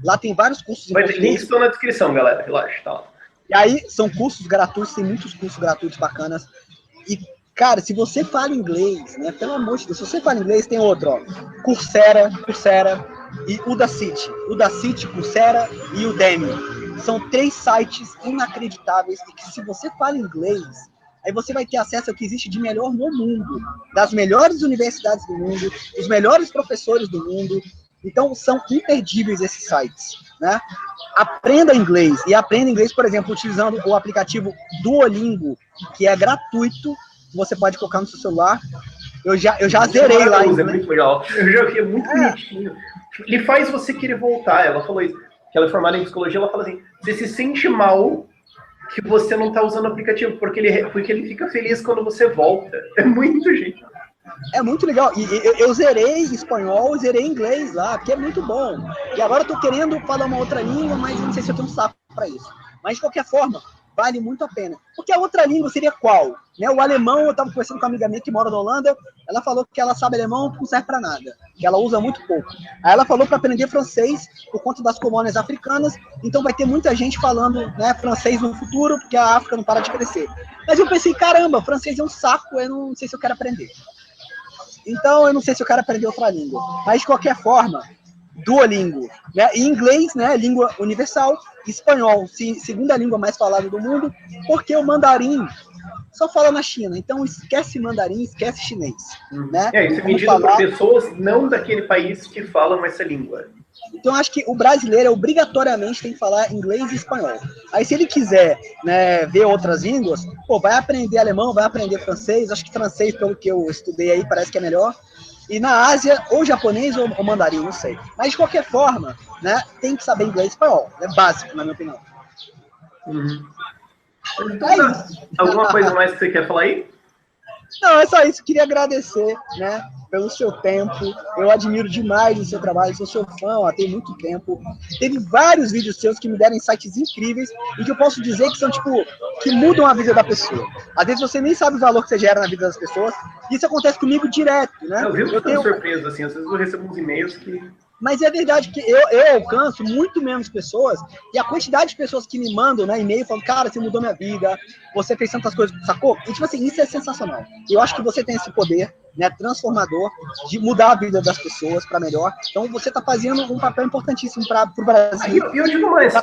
Lá tem vários cursos. Links estão na descrição, galera. Relaxa, tá lá. E aí, são cursos gratuitos, tem muitos cursos gratuitos bacanas. E, cara, se você fala inglês, né, pelo amor de Deus, se você fala inglês, tem outro, ó, Coursera e Udacity, Coursera e Udemy. São 3 sites inacreditáveis e que, se você fala inglês, aí você vai ter acesso ao que existe de melhor no mundo, das melhores universidades do mundo, dos melhores professores do mundo. Então, são imperdíveis esses sites, né? Aprenda inglês, e aprenda inglês, por exemplo, utilizando o aplicativo Duolingo, que é gratuito, que você pode colocar no seu celular. Eu já zerei lá. É muito legal. Eu já vi, é muito bonitinho. Ele faz você querer voltar. Ela falou isso, que ela é formada em psicologia, ela fala assim, você se sente mal que você não está usando o aplicativo, porque ele fica feliz quando você volta. É muito genial. É muito legal. E eu zerei espanhol, zerei inglês lá, porque é muito bom. E agora eu tô querendo falar uma outra língua, mas não sei se eu tenho um saco para isso. Mas, de qualquer forma, vale muito a pena. Porque a outra língua seria qual? Né, o alemão, eu estava conversando com uma amiga minha que mora na Holanda, ela falou que ela sabe alemão, não serve para nada, que ela usa muito pouco. Aí ela falou para aprender francês por conta das colônias africanas, então vai ter muita gente falando, né, francês no futuro, porque a África não para de crescer. Mas eu pensei, caramba, francês é um saco, eu não sei se eu quero aprender. Então, eu não sei se eu quero aprender outra língua. Mas, de qualquer forma, Duolingo, né? E inglês, né? Língua universal. Espanhol, segunda língua mais falada do mundo. Porque o mandarim só fala na China. Então, esquece mandarim, esquece chinês. Né? Isso é medido por pessoas não daquele país que falam essa língua. Então, acho que o brasileiro obrigatoriamente tem que falar inglês e espanhol. Aí, se ele quiser, né, ver outras línguas, vai aprender alemão, vai aprender francês. Acho que francês, pelo que eu estudei aí, parece que é melhor. E na Ásia, ou japonês ou mandarim, não sei. Mas de qualquer forma, né, tem que saber inglês e espanhol. É básico, na minha opinião. Uhum. Então, alguma coisa mais que você quer falar aí? Não, é só isso. Queria agradecer, né, pelo seu tempo. Eu admiro demais o seu trabalho. Sou seu fã ó, tem muito tempo. Teve vários vídeos seus que me deram insights incríveis e que eu posso dizer que são, tipo, que mudam a vida da pessoa. Às vezes você nem sabe o valor que você gera na vida das pessoas. Isso acontece comigo direto, né? Eu vivo ficando surpreso, assim. Às vezes eu recebo uns e-mails que... Mas é verdade que eu alcanço muito menos pessoas, e a quantidade de pessoas que me mandam, né, e-mail falando, cara, você mudou minha vida, você fez tantas coisas, sacou? E, tipo assim, isso é sensacional. Eu acho que você tem esse poder, né, transformador, de mudar a vida das pessoas para melhor. Então você está fazendo um papel importantíssimo para o Brasil. E eu digo mais,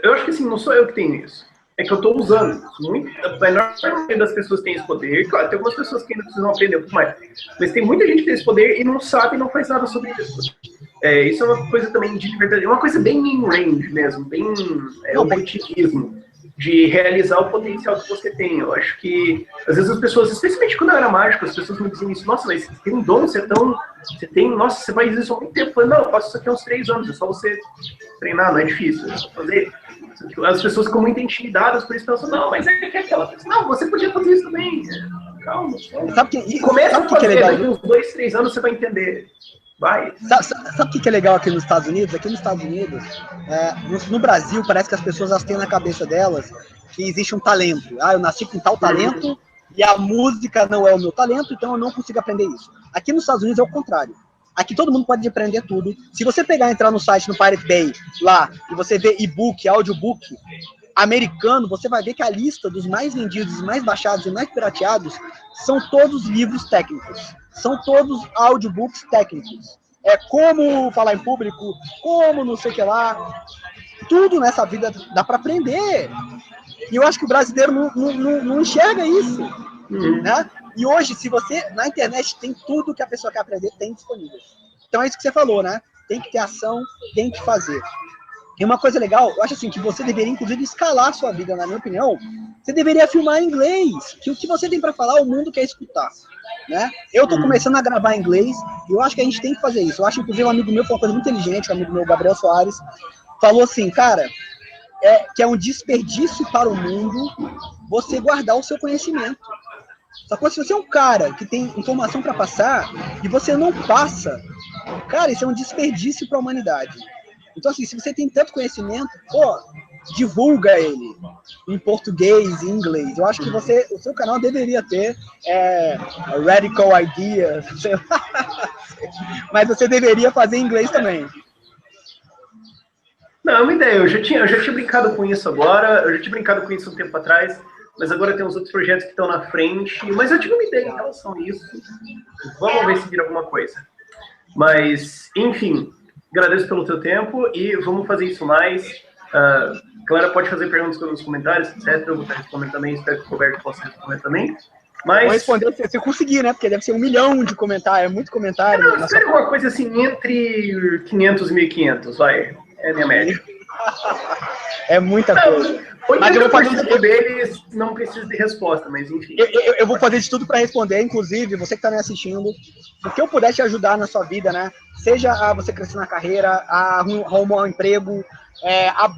eu acho que assim, não sou eu que tenho isso. É que eu estou usando. A menor parte das pessoas tem esse poder. Claro, tem algumas pessoas que ainda precisam aprender um pouco mais. Mas tem muita gente que tem esse poder e não sabe e não faz nada sobre isso. Isso é uma coisa também de liberdade. Uma coisa bem in-range mesmo. Bem objetivismo. De realizar o potencial que você tem. Eu acho que, às vezes as pessoas, especialmente quando eu era mágico, as pessoas me diziam isso. Nossa, mas você tem um dom, você tem, nossa, você faz isso há muito tempo. Eu falei, não, eu faço isso aqui há uns 3 anos. É só você treinar, não é difícil. É só fazer. As pessoas ficam muito intimidadas por isso, pensam, não, mas é que aquela pessoa, não, você podia fazer isso também. Calma, começa a fazer, daqui uns 2, 3 anos você vai entender. Vai. Sabe o que é legal aqui nos Estados Unidos? Aqui nos Estados Unidos, no Brasil, parece que as pessoas elas têm na cabeça delas que existe um talento. Ah, eu nasci com tal talento e a música não é o meu talento, então eu não consigo aprender isso. Aqui nos Estados Unidos é o contrário. Aqui todo mundo pode aprender tudo. Se você pegar e entrar no site, no Pirate Bay, lá, e você ver e-book, audiobook americano, você vai ver que a lista dos mais vendidos, mais baixados e mais pirateados são todos livros técnicos. São todos audiobooks técnicos. É como falar em público, como não sei o que lá. Tudo nessa vida dá para aprender. E eu acho que o brasileiro não enxerga isso. Né? E hoje, se você, na internet, tem tudo que a pessoa quer aprender, tem disponível. Então é isso que você falou, né? Tem que ter ação, tem que fazer. E uma coisa legal, eu acho assim, que você deveria, inclusive, escalar a sua vida, na minha opinião. Você deveria filmar em inglês, que o que você tem para falar, o mundo quer escutar. Né? Eu tô começando a gravar em inglês, e eu acho que a gente tem que fazer isso. Eu acho, inclusive, um amigo meu, foi uma coisa muito inteligente, um amigo meu, Gabriel Soares, falou assim, cara, que é um desperdício para o mundo você guardar o seu conhecimento. Só que se você é um cara que tem informação para passar e você não passa, cara, isso é um desperdício para a humanidade. Então, assim, se você tem tanto conhecimento, pô, divulga ele em português e inglês. Eu acho que o seu canal deveria ter Radical Ideas, sei lá. Mas você deveria fazer em inglês também. Não, é uma ideia. Eu já tinha brincado com isso agora, eu já tinha brincado com isso um tempo atrás, mas agora tem uns outros projetos que estão na frente, mas eu tive uma ideia em relação a isso. Vamos ver se vira alguma coisa. Mas, enfim, agradeço pelo teu tempo e vamos fazer isso mais. Clara pode fazer perguntas nos comentários, etc. Eu vou estar respondendo também, espero que o Roberto possa responder também. Mas... Vou responder se eu conseguir, né? Porque deve ser 1 milhão de comentários, é muito comentário. Não, sério, uma coisa assim, entre 500 e 1.500, vai. É a minha média. É muita coisa. Mas eu vou fazer de tudo deles, não precisa de resposta, mas enfim. Eu vou fazer de tudo para responder, inclusive, você que está me assistindo, o que eu puder te ajudar na sua vida, né? Seja a você crescer na carreira, a arrumar um emprego,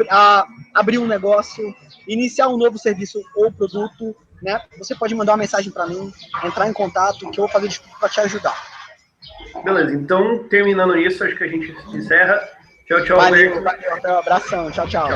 a abrir um negócio, iniciar um novo serviço ou produto, né? Você pode mandar uma mensagem para mim, entrar em contato, que eu vou fazer de tudo para te ajudar. Beleza, então, terminando isso, acho que a gente encerra. Tchau, tchau. Valeu, até um abração. Tchau, tchau.